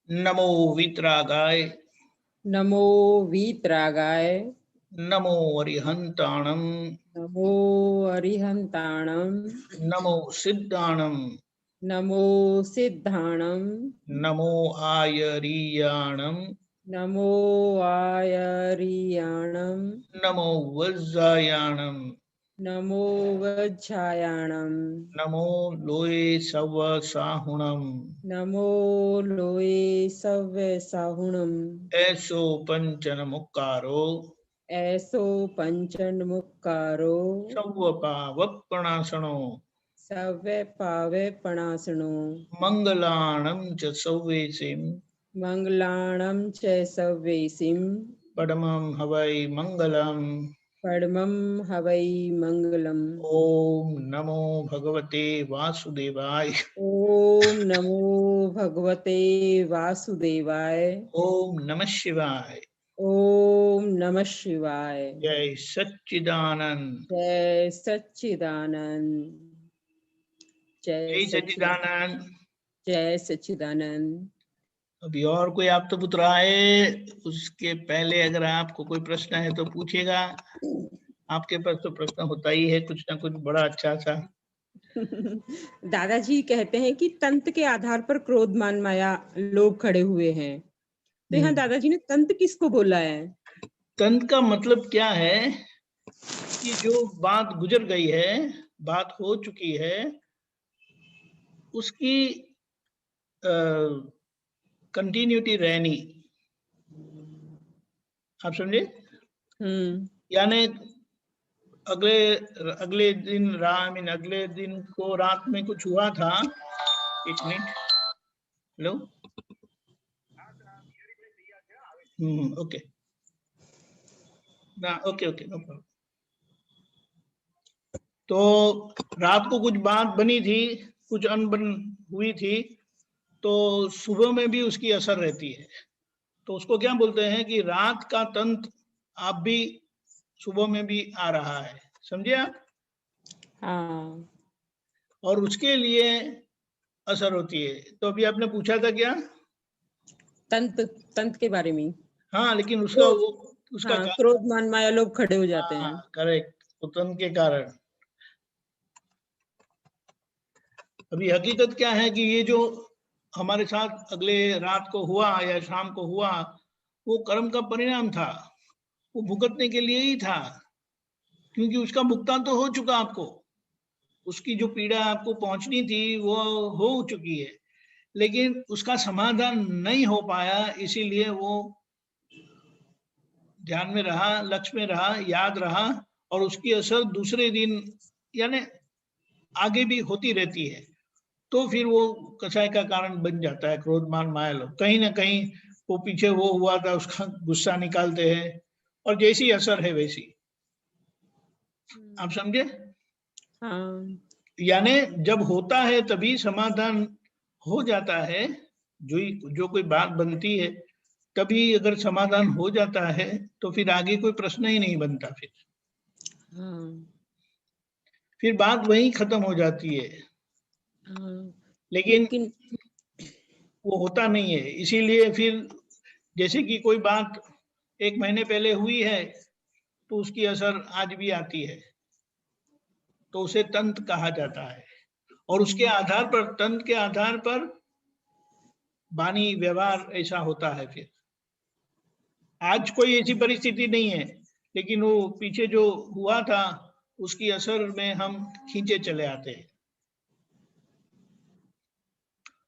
नमो वीतरागाय नमो वीतरागाय नमो अरिहंताणम नमो अरिहंताणम नमो सिद्धाणम नमो सिद्धाणम नमो आयरीयाणम नमो आयरियाणम नमो वज्रायाणम नमो वज्रायाणम नमो लोये सव साहुणम नमो लोये सव्य साहुणम ऐसो पंचन मुक्कारो ऐसो पंचन मुक्कारो सव पावपणासनो सव्य पावे पणासनो मंगलाणं च सव्येसिं मंगलाणं च सव्येसिं परमं हवै मंगलम्। परमं हवै मंगलम्। ओम नमो भगवते वासुदेवाय। ओम नमो भगवते वासुदेवाय। ओम नमः शिवाय। ओम नमः शिवाय। जय सच्चिदानंद। जय सच्चिदानंद। जय जय सच्चिदानंद। सच्चिदानंद। जय सच्चिदानंद। अभी और कोई आप तो पुत्र आए, उसके पहले अगर आपको कोई प्रश्न है तो पूछेगा। आपके पास तो प्रश्न होता ही है कुछ ना कुछ बड़ा अच्छा सा। दादाजी कहते हैं कि तंत्र के आधार पर क्रोध मान माया लोग खड़े हुए हैं, तो यहाँ दादाजी ने तंत्र किसको बोला है? तंत्र का मतलब क्या है कि जो बात गुजर गई है, बात हो चुकी है, उसकी कंटिन्यूटी रहनी। आप समझे? यानी अगले अगले दिन अगले दिन को रात में कुछ हुआ था। एक मिनट। हेलो। ओके ना, ओके ओके, नो प्रॉब्लम। तो रात को कुछ बात बनी थी, कुछ अनबन हुई थी, तो सुबह में भी उसकी असर रहती है। तो उसको क्या बोलते हैं कि रात का तंत्र आप भी सुबह में भी आ रहा है। समझे आप? हाँ। और उसके लिए असर होती है। तो अभी आपने पूछा था क्या? तंत्र के बारे में। हाँ, लेकिन उसका उसका हाँ, क्रोध मान माया लोग खड़े हो जाते हैं। करेक्ट, तंत्र के कारण। अभी हकीकत क्या है कि ये जो हमारे साथ अगले रात को हुआ या शाम को हुआ, वो कर्म का परिणाम था, वो भुगतने के लिए ही था, क्योंकि उसका भुगतान तो हो चुका। आपको उसकी जो पीड़ा आपको पहुंचनी थी वो हो चुकी है, लेकिन उसका समाधान नहीं हो पाया, इसीलिए वो ध्यान में रहा, लक्ष्य में रहा, याद रहा, और उसकी असर दूसरे दिन यानी आगे भी होती रहती है। तो फिर वो कसाय का कारण बन जाता है, क्रोध मान माया लोग। कहीं ना कहीं वो पीछे वो हुआ था, उसका गुस्सा निकालते हैं, और जैसी असर है वैसी। आप समझे? हाँ। यानी जब होता है तभी समाधान हो जाता है। जो कोई बात बनती है तभी अगर समाधान हो जाता है तो फिर आगे कोई प्रश्न ही नहीं बनता। फिर बात वहीं खत्म हो जाती है। लेकिन वो होता नहीं है। इसीलिए फिर जैसे कि कोई बात 1 महीने पहले हुई है तो उसकी असर आज भी आती है, तो उसे तंत्र कहा जाता है। और उसके आधार पर, तंत्र के आधार पर वाणी व्यवहार ऐसा होता है। फिर आज कोई ऐसी परिस्थिति नहीं है, लेकिन वो पीछे जो हुआ था उसकी असर में हम खींचे चले आते हैं।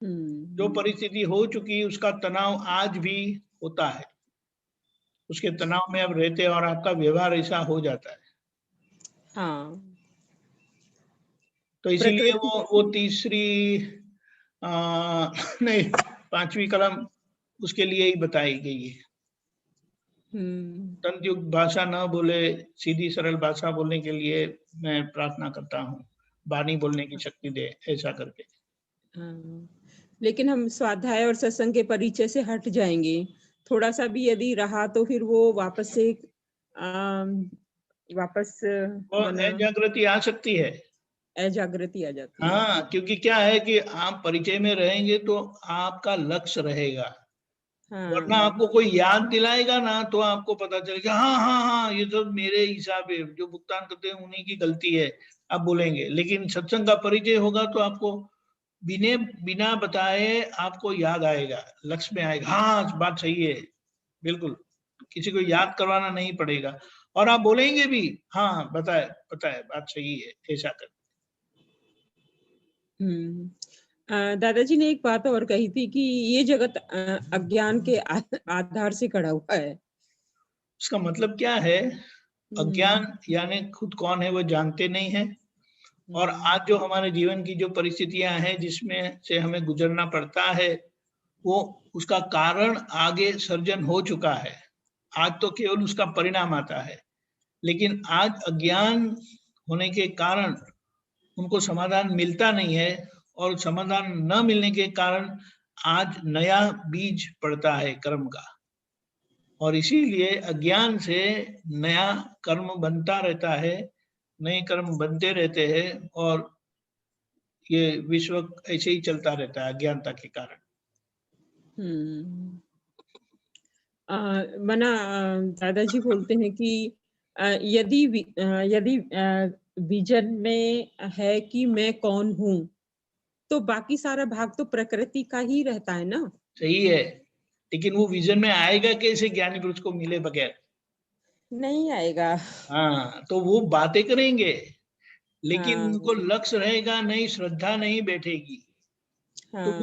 जो परिस्थिति हो चुकी उसका तनाव आज भी होता है, उसके तनाव में अब रहते हैं और आपका व्यवहार ऐसा हो जाता है। हाँ। तो इसीलिए वो तीसरी नहीं, 5वीं कलम उसके लिए ही बताई गई है। तंत्रयुक्त भाषा न बोले, सीधी सरल भाषा बोलने के लिए मैं प्रार्थना करता हूँ, वाणी बोलने की शक्ति दे, ऐसा करके। लेकिन हम स्वाध्याय और सत्संग के परिचय से हट जाएंगे, थोड़ा सा भी यदि रहा तो फिर वो वापस से जागृति आ सकती है, अजागृति आ जाती है। हाँ, क्योंकि क्या है कि आप परिचय में रहेंगे तो आपका लक्ष्य रहेगा। वरना हाँ। आपको कोई याद दिलाएगा ना तो आपको पता चलेगा हाँ हाँ हाँ ये सब मेरे हिसाब है, जो भुगतान करते हैं उन्हीं की गलती है, आप बोलेंगे। लेकिन सत्संग का परिचय होगा तो आपको बिना बिना बताए आपको याद आएगा, लक्ष्य में आएगा, हाँ बात सही है, बिल्कुल किसी को याद करवाना नहीं पड़ेगा। और आप बोलेंगे भी हाँ बताए बताए बात सही है, ऐसा कर। दादाजी ने एक बात और कही थी कि ये जगत अज्ञान के आधार से खड़ा हुआ है। उसका मतलब क्या है? अज्ञान हम्म, यानी खुद कौन है वो जानते नहीं है, और आज जो हमारे जीवन की जो परिस्थितियां हैं जिसमें से हमें गुजरना पड़ता है, वो उसका कारण आगे सर्जन हो चुका है। आज तो केवल उसका परिणाम आता है, लेकिन आज अज्ञान होने के कारण उनको समाधान मिलता नहीं है, और समाधान न मिलने के कारण आज नया बीज पड़ता है कर्म का, और इसीलिए अज्ञान से नया कर्म बनता रहता है, नए कर्म बनते रहते हैं, और ये विश्व ऐसे ही चलता रहता है अज्ञानता के कारण। हम्म। मना दादाजी बोलते हैं कि यदि विजन में है कि मैं कौन हूँ, तो बाकी सारा भाग तो प्रकृति का ही रहता है ना। सही है, लेकिन वो विजन में आएगा कैसे ज्ञानी पुरुष को मिले बगैर? नहीं आएगा। हाँ, तो वो बातें करेंगे लेकिन हाँ। उनको लक्ष्य रहेगा नहीं, श्रद्धा नहीं बैठेगी, तो हाँ।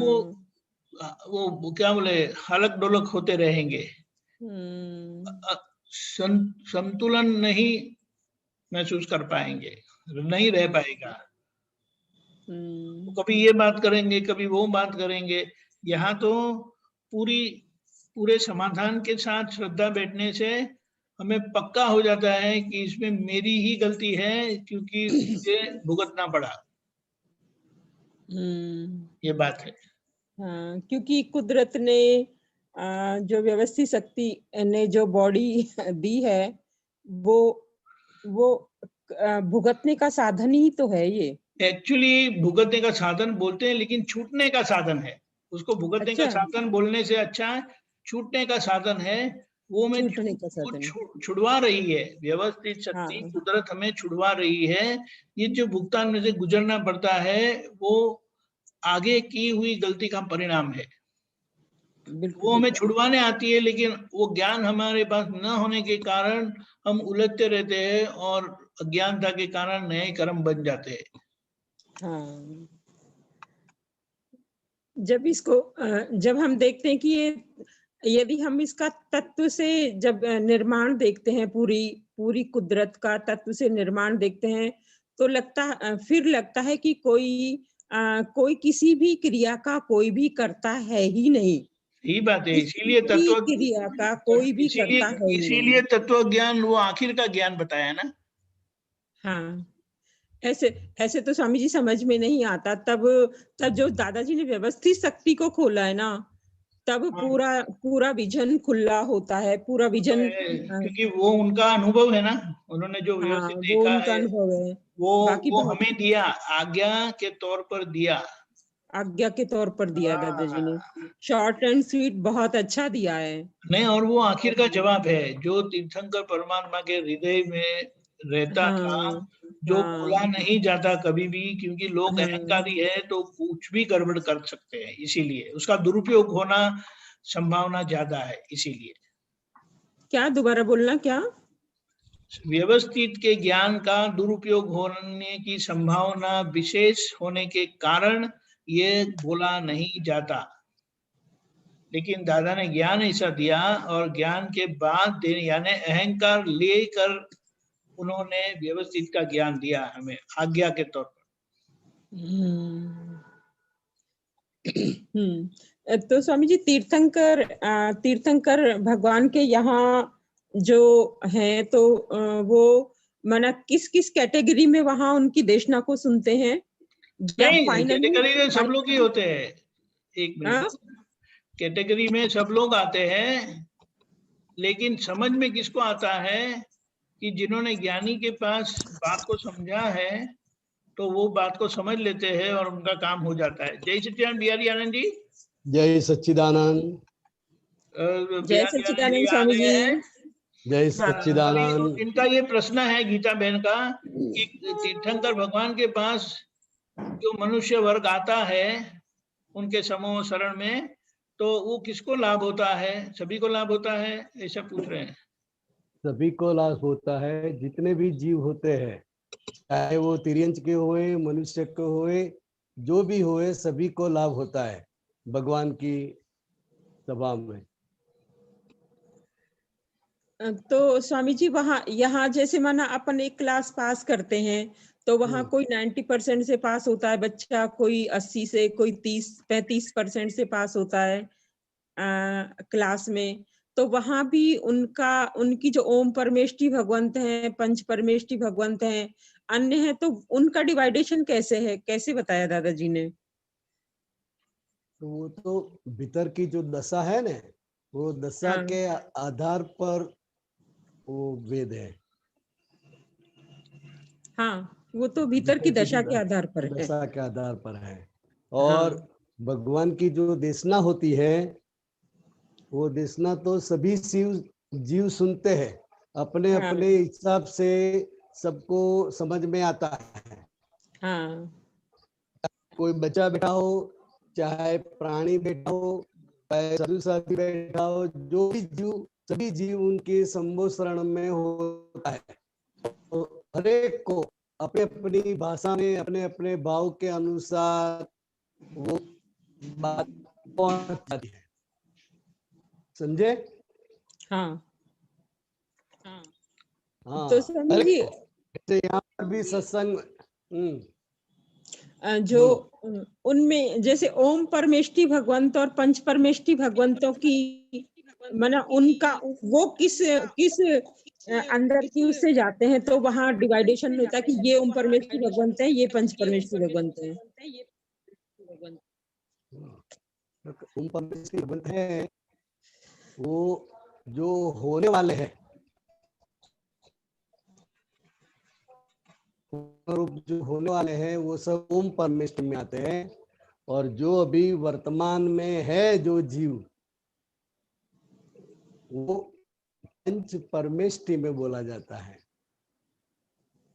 वो क्या बोले, हलक डोलक होते रहेंगे, हम्म। संतुलन नहीं महसूस कर पाएंगे, नहीं रह हाँ। पाएगा। तो हम्म। कभी ये बात करेंगे कभी वो बात करेंगे। यहाँ तो पूरी पूरे समाधान के साथ श्रद्धा बैठने से हमें पक्का हो जाता है कि इसमें मेरी ही गलती है, क्योंकि मुझे भुगतना पड़ा, हम्म। ये बात है। हाँ, क्योंकि कुदरत ने जो व्यवस्थित शक्ति ने जो बॉडी दी है, वो वो भुगतने का साधन ही तो है ये। एक्चुअली भुगतने का साधन बोलते हैं, लेकिन छूटने का साधन है। उसको भुगतने का अच्छा, साधन बोलने से अच्छा छूटने का साधन है। वो में छूटने का साधन। छुड़वा रही है, व्यवस्थित शक्ति हाँ, कुदरत हमें छुड़वा रही है। ये जो भुगतान में से गुजरना पड़ता है वो आगे की हुई गलती का परिणाम है। बिल्कुल वो ठीक हमें है। छुड़वाने आती है, लेकिन वो ज्ञान हमारे पास न होने के कारण हम उलझते रहते हैं, और अज्ञानता के कारण नए कर्म बन जाते हैं। हाँ, जब हम देखते हैं कि ये, यदि हम इसका तत्व से जब निर्माण देखते हैं, पूरी पूरी कुदरत का तत्व से निर्माण देखते हैं, तो फिर लगता है कि कोई किसी भी क्रिया का कोई भी करता है ही नहीं। यही बात है, किसी भी क्रिया का कोई भी इसीलिए करता है ही नहीं। इसीलिए तत्व ज्ञान वो आखिर का ज्ञान बताया ना। हाँ, ऐसे ऐसे तो स्वामी जी समझ में नहीं आता। तब तब जो दादाजी ने व्यवस्थित शक्ति को खोला है ना, तब हाँ, पूरा पूरा विजन खुला होता है, पूरा वो तो विजन। है, क्योंकि वो उनका अनुभव है ना, उन्होंने जो हाँ, व्यवस्थित वो देखा उनका है, अनुभव है। वो बाकी वो बहुत हमें दिया, आज्ञा के तौर पर दिया। आज्ञा के तौर पर दिया दादाजी ने। हाँ, शॉर्ट एंड स्वीट बहुत अच्छा दिया है। नहीं, और वो आखिर का बहुत। जवाब है जो तीर्थंकर परमात्मा के हृदय में रहता था, हाँ, जो भूला हाँ, नहीं जाता कभी भी, क्योंकि लोग हाँ। अहंकारी है तो कुछ भी गड़बड़ कर सकते हैं, इसीलिए उसका दुरुपयोग होना संभावना ज्यादा है, इसीलिए क्या दोबारा बोलना क्या? व्यवस्थित के ज्ञान का दुरुपयोग होने की संभावना विशेष होने के कारण ये बोला नहीं जाता। लेकिन दादा ने ज्ञान ऐसा दिया, और ज्ञान के बाद देने यानी अहंकार लेकर उन्होंने व्यवस्थित का ज्ञान दिया हमें आज्ञा के तौर पर। हम्म। तो स्वामी जी, तीर्थंकर भगवान के यहाँ जो हैं, तो वो माना किस किस कैटेगरी में वहां उनकी देशना को सुनते हैं, या नहीं, फाइनली कैटेगरी में सब लोग ही होते हैं। एक मिनट, हाँ? कैटेगरी में सब लोग आते हैं, लेकिन समझ में किसको आता है कि जिन्होंने ज्ञानी के पास बात को समझा है, तो वो बात को समझ लेते हैं और उनका काम हो जाता है। जय सच्चिदानंद बिहारी आनंद जी। जय सच्चिदानंद। जय ज्ञान सच्चिदानंद जी आ स्वामी गए जी। हैं। जय सच्चिदानंद। अभी इनका ये प्रश्न है गीता बहन का कि तीर्थंकर भगवान के पास जो मनुष्य वर्ग आता है उनके समूह शरण में, तो वो किसको लाभ होता है? सभी को लाभ होता है, ऐसा पूछ रहे हैं। सभी को लाभ होता है, जितने भी जीव होते हैं, चाहे वो तिर्यंच के होए, मनुष्य के होए, जो भी होए, सभी को लाभ होता है भगवान की सभा में। तो स्वामी जी वहाँ यहाँ जैसे माना अपन एक क्लास पास करते हैं तो वहाँ कोई 90% से पास होता है बच्चा, कोई 80 से, कोई 30-35% से पास होता है क्लास में। तो वहाँ भी उनकी जो ओम परमेष्टि भगवंत हैं, पंच परमेष्टि भगवंत हैं, अन्य हैं, तो उनका डिवाइडेशन कैसे है, कैसे बताया दादाजी ने? तो वो तो भीतर की जो दशा है ना, वो दशा हाँ। के आधार पर वो वेद है। हाँ, वो तो भीतर की दशा के आधार पर है। दशा के आधार पर है। और भगवान की जो देशना होती है, वो देशना तो सभी जीव सुनते हैं, अपने अपने हिसाब से सबको समझ में आता है। हाँ। कोई बच्चा बैठा हो, चाहे प्राणी बैठा हो, चाहे साधु साथी बैठा हो, जो भी जीव, सभी जीव उनके संबोधन में होता है। तो हरेक को अपने अपनी भाषा में, अपने अपने भाव के अनुसार वो बात पहुंच जाती है। समझे? हाँ। हाँ। तो स्वामी जी यहाँ पर भी सत्संग जो उनमें जैसे ओम परमेष्टि भगवंत और पंच परमेष्टि भगवंतों की माना उनका वो किस अंदर की उससे जाते हैं, तो वहाँ डिवाइडेशन होता है कि ये ओम परमेष्टि भगवंत है, ये पंच परमेष्टि भगवंत है। ओम परमेष्टि भगवंत है, वो जो होने वाले हैं, जो होने वाले हैं वो सब ओम परमेष्टि में आते हैं। और जो अभी वर्तमान में है जो जीव, वो पंच परमेष्टि में बोला जाता है।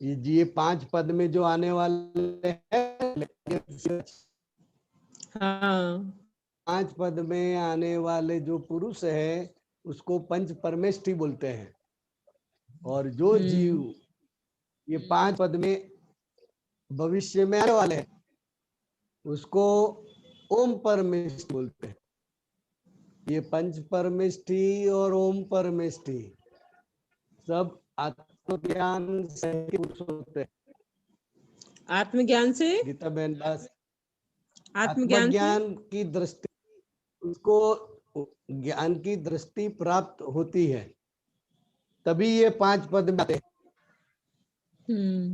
ये 5 पद में जो आने वाले हैं, हाँ। 5 पद में आने वाले जो पुरुष है उसको पंच परमेष्टि बोलते हैं। और जो जीव ये 5 पद में भविष्य में आने वाले हैं उसको ओम परमेष्टि बोलते हैं। ये पंच परमेष्टि और ओम परमेष्टि सब आत्मज्ञान से होते हैं। आत्मज्ञान से, गीता बहन दास, आत्मज्ञान की दृष्टि, उसको ज्ञान की दृष्टि प्राप्त होती है, तभी ये 5 पद में आते हैं।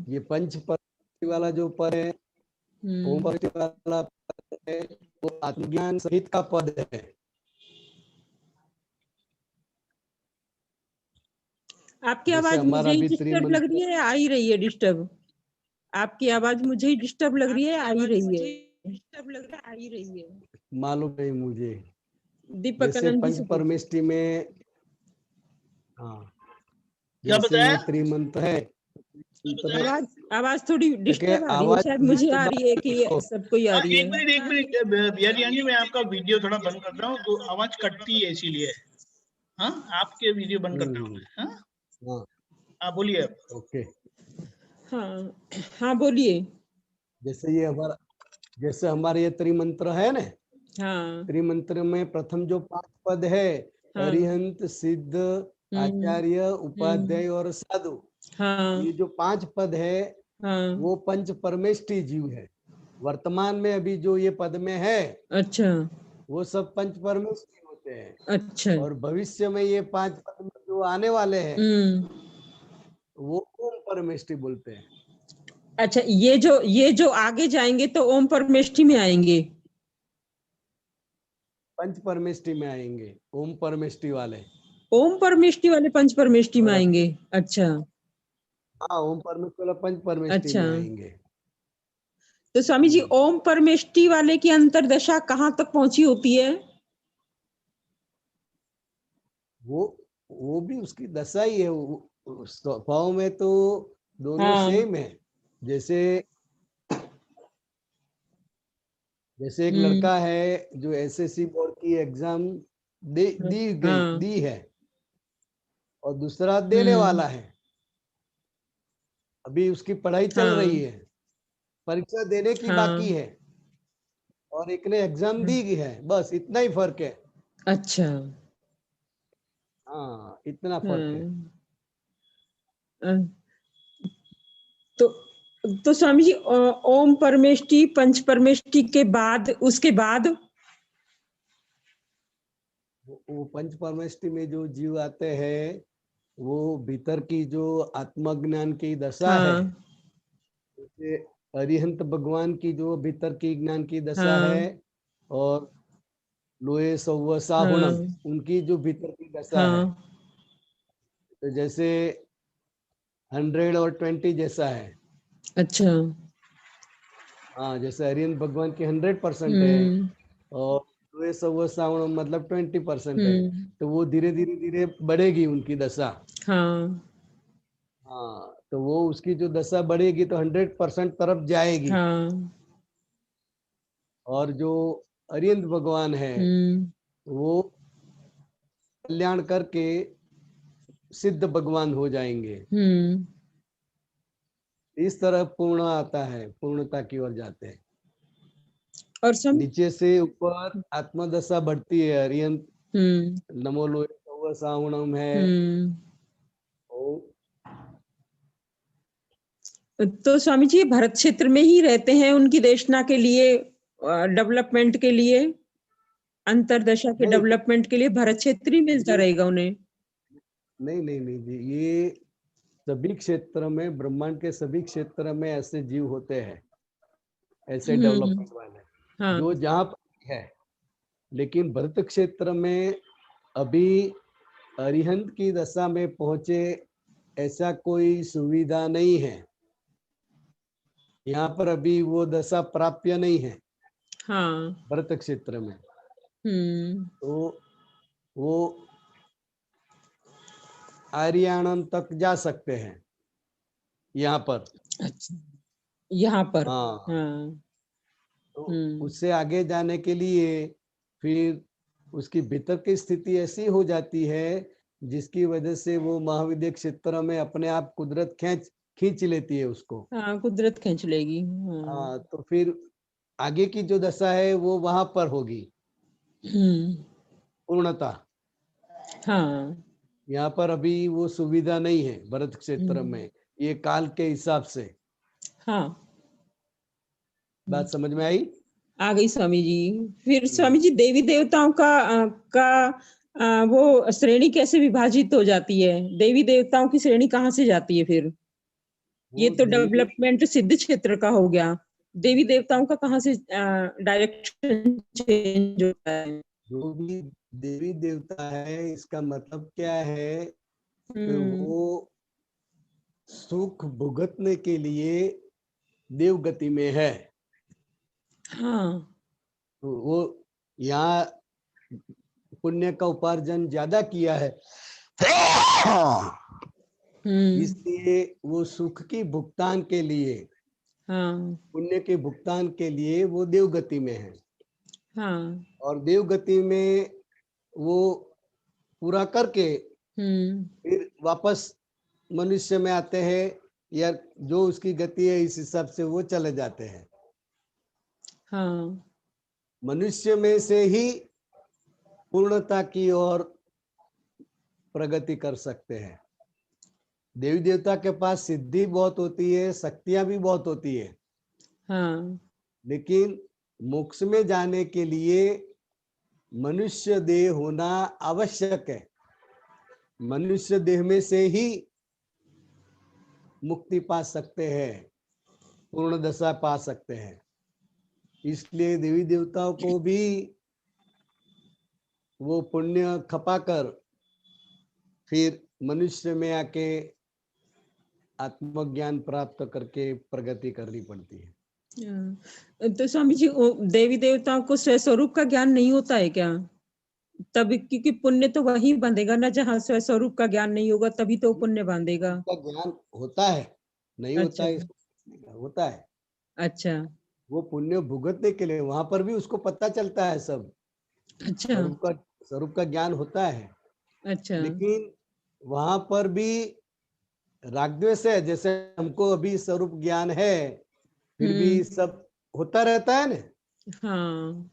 ये पंच परमेष्टि वाला जो पद है, ओम परमेष्टि वाला पद है, वो आत्मज्ञान सहित का पद है। आपकी आवाज मुझे ही डिस्टर्ब लग रही है, आ ही रही है डिस्टर्ब? आपकी आवाज मुझे ही डिस्टर्ब लग रही है, आ ही रही है? मालूम नहीं मुझे। दीपक जैसे आनंद पंच परमेष्टि में, हाँ, क्या बताया? त्रिमंत्र है। आवाज थोड़ी डिस्टर्ब आ रही है, शायद मुझे आ रही है कि सबको ही आ रही है। एक मिनट बिहारी जी, मैं आपका वीडियो थोड़ा बंद कर रहा हूँ, तो आवाज कटती है इसीलिए। हाँ, आपके वीडियो बंद करता हूँ मैं। हाँ बोलिए आप। ओके। हाँ बोलिए। जैसे हमारे ये त्रिमंत्र है ना, हाँ। त्रिमंत्र में प्रथम जो 5 पद है, अरिहंत, सिद्ध, आचार्य, उपाध्याय और साधु, ये जो 5 पद है, वो पंच परमेष्टि जीव है। वर्तमान में अभी जो ये पद में है, अच्छा, वो सब पंच परमेष्टि होते हैं। अच्छा। और भविष्य में ये 5 पद में जो आने वाले हैं, वो ओम परमेष्टि बोलते हैं। अच्छा, ये जो आगे जाएंगे तो ओम परमेष्टि में आएंगे, पंच परमेष्टि में आएंगे। ओम परमेष्टि वाले पंच परमेष्टि में आएंगे। अच्छा, हाँ, ओम परमेष्टि वाला पंच परमेष्टि में आएंगे। तो स्वामी जी ओम परमेष्टि वाले की अंतरदशा कहाँ तक पहुंची होती है? वो भी उसकी दशा ही है। स्वभाव में तो दोनों हाँ। सेम है। जैसे एक लड़का है जो एसएससी बोर्ड की एग्जाम हाँ। दी है, और दूसरा देने वाला है, अभी उसकी पढ़ाई चल रही हाँ। है, परीक्षा देने की बाकी हाँ। है, और एक ने एग्जाम दी है, बस इतना ही फर्क है। अच्छा। हाँ, इतना फर्क है। अ, तो स्वामी जी, ओम परमेष्टि पंच परमेष्टि के बाद, उसके बाद वो पंच परमेष्टि में जो जीव आते हैं, वो भीतर की जो आत्मज्ञान की दशा है, हाँ। जैसे अरिहंत भगवान की जो भीतर की ज्ञान की दशा है, हाँ। और लोए सौव साहुणम हाँ। उनकी जो भीतर की दशा है, हाँ। तो जैसे 100 और 20 जैसा है। अच्छा। हाँ, जैसे अरिहंत भगवान की 100% है, और लोए सौव साहुणम मतलब 20% है, तो वो धीरे धीरे बढ़ेगी उनकी दशा। हाँ। हाँ, तो वो उसकी जो दशा बढ़ेगी तो 100% तरफ जाएगी। हाँ। और जो अरिहंत भगवान है, वो कल्याण करके सिद्ध भगवान हो जाएंगे। इस तरह पूर्ण आता है, पूर्णता की ओर जाते हैं। और नीचे से ऊपर आत्मदशा बढ़ती है। अरिहंत नमो लोए सौव साहुणम है। तो स्वामी जी भरत क्षेत्र में ही रहते हैं उनकी देशना के लिए, डेवलपमेंट के लिए, अंतरदशा के नहीं डेवलपमेंट के लिए भरत क्षेत्र ही मिलता रहेगा उन्हें? नहीं जी, ये सभी क्षेत्र में, ब्रह्मांड के सभी क्षेत्र में ऐसे जीव होते हैं, ऐसे डेवलपमेंट वाले, हाँ। जो जहाँ पर है। लेकिन भरत क्षेत्र में अभी अरिहंत की दशा में पहुंचे ऐसा कोई सुविधा नहीं है। यहाँ पर अभी वो दशा प्राप्य नहीं है। हाँ। भरत क्षेत्र में तो वो आर्याणम तक जा सकते हैं यहाँ पर। अच्छा, यहाँ पर। हाँ, हाँ। तो उससे आगे जाने के लिए फिर उसकी भीतर की स्थिति ऐसी हो जाती है जिसकी वजह से वो महाविद्य क्षेत्र में अपने आप कुदरत खींच लेती है उसको। हाँ, कुदरत खींच लेगी। हाँ, तो फिर आगे की जो दशा है वो वहां पर होगी, पूर्णता। हाँ। यहाँ पर अभी वो सुविधा नहीं है भरत क्षेत्र में, ये काल के हिसाब से। हाँ। बात समझ में आई? आ गई स्वामी जी। फिर स्वामी जी देवी देवताओं वो श्रेणी कैसे विभाजित हो जाती है? देवी देवताओं की श्रेणी कहाँ से जाती है फिर? ये तो डेवलपमेंट सिद्ध क्षेत्र का हो गया। देवी देवताओं का कहाँ से डायरेक्शन चेंज होता है? जो भी देवी देवता है, इसका मतलब क्या है कि वो सुख भुगतने के लिए देवगति में है। हाँ। तो वो यहाँ पुण्य का उपार्जन ज्यादा किया है, इसलिए वो सुख की भुगतान के लिए, पुण्य के भुगतान के लिए वो देवगति में है। हाँ। और देवगति में वो पूरा करके फिर वापस मनुष्य में आते हैं, या जो उसकी गति है इस हिसाब से वो चले जाते हैं। हाँ। मनुष्य में से ही पूर्णता की ओर प्रगति कर सकते हैं। देवी देवता के पास सिद्धि बहुत होती है, शक्तियां भी बहुत होती है, हाँ। लेकिन मोक्ष में जाने के लिए मनुष्य देह होना आवश्यक है। मनुष्य देह में से ही मुक्ति पा सकते हैं, पूर्ण दशा पा सकते हैं। इसलिए देवी देवताओं को भी वो पुण्य खपाकर फिर मनुष्य में आके आत्मज्ञान प्राप्त करके प्रगति करनी पड़ती है। तो स्वामी जी देवी देवताओं को स्वस्वरूप का ज्ञान नहीं होता है क्या? तभी, क्योंकि पुण्य तो वही बंधेगा ना जहाँ स्वस्वरूप का ज्ञान नहीं होगा, तभी तो पुण्य बांधेगा। का ज्ञान होता है, नहीं होता अच्छा है इसको होता है। अच्छा वो पुण्य भुगतने के लिए वहां पर भी उसको पता चलता है सब, अच्छा स्वरूप का ज्ञान होता है, अच्छा। लेकिन वहां पर भी राग द्वेष है। जैसे हमको अभी स्वरूप ज्ञान है, फिर भी सब होता रहता है ना, हाँ।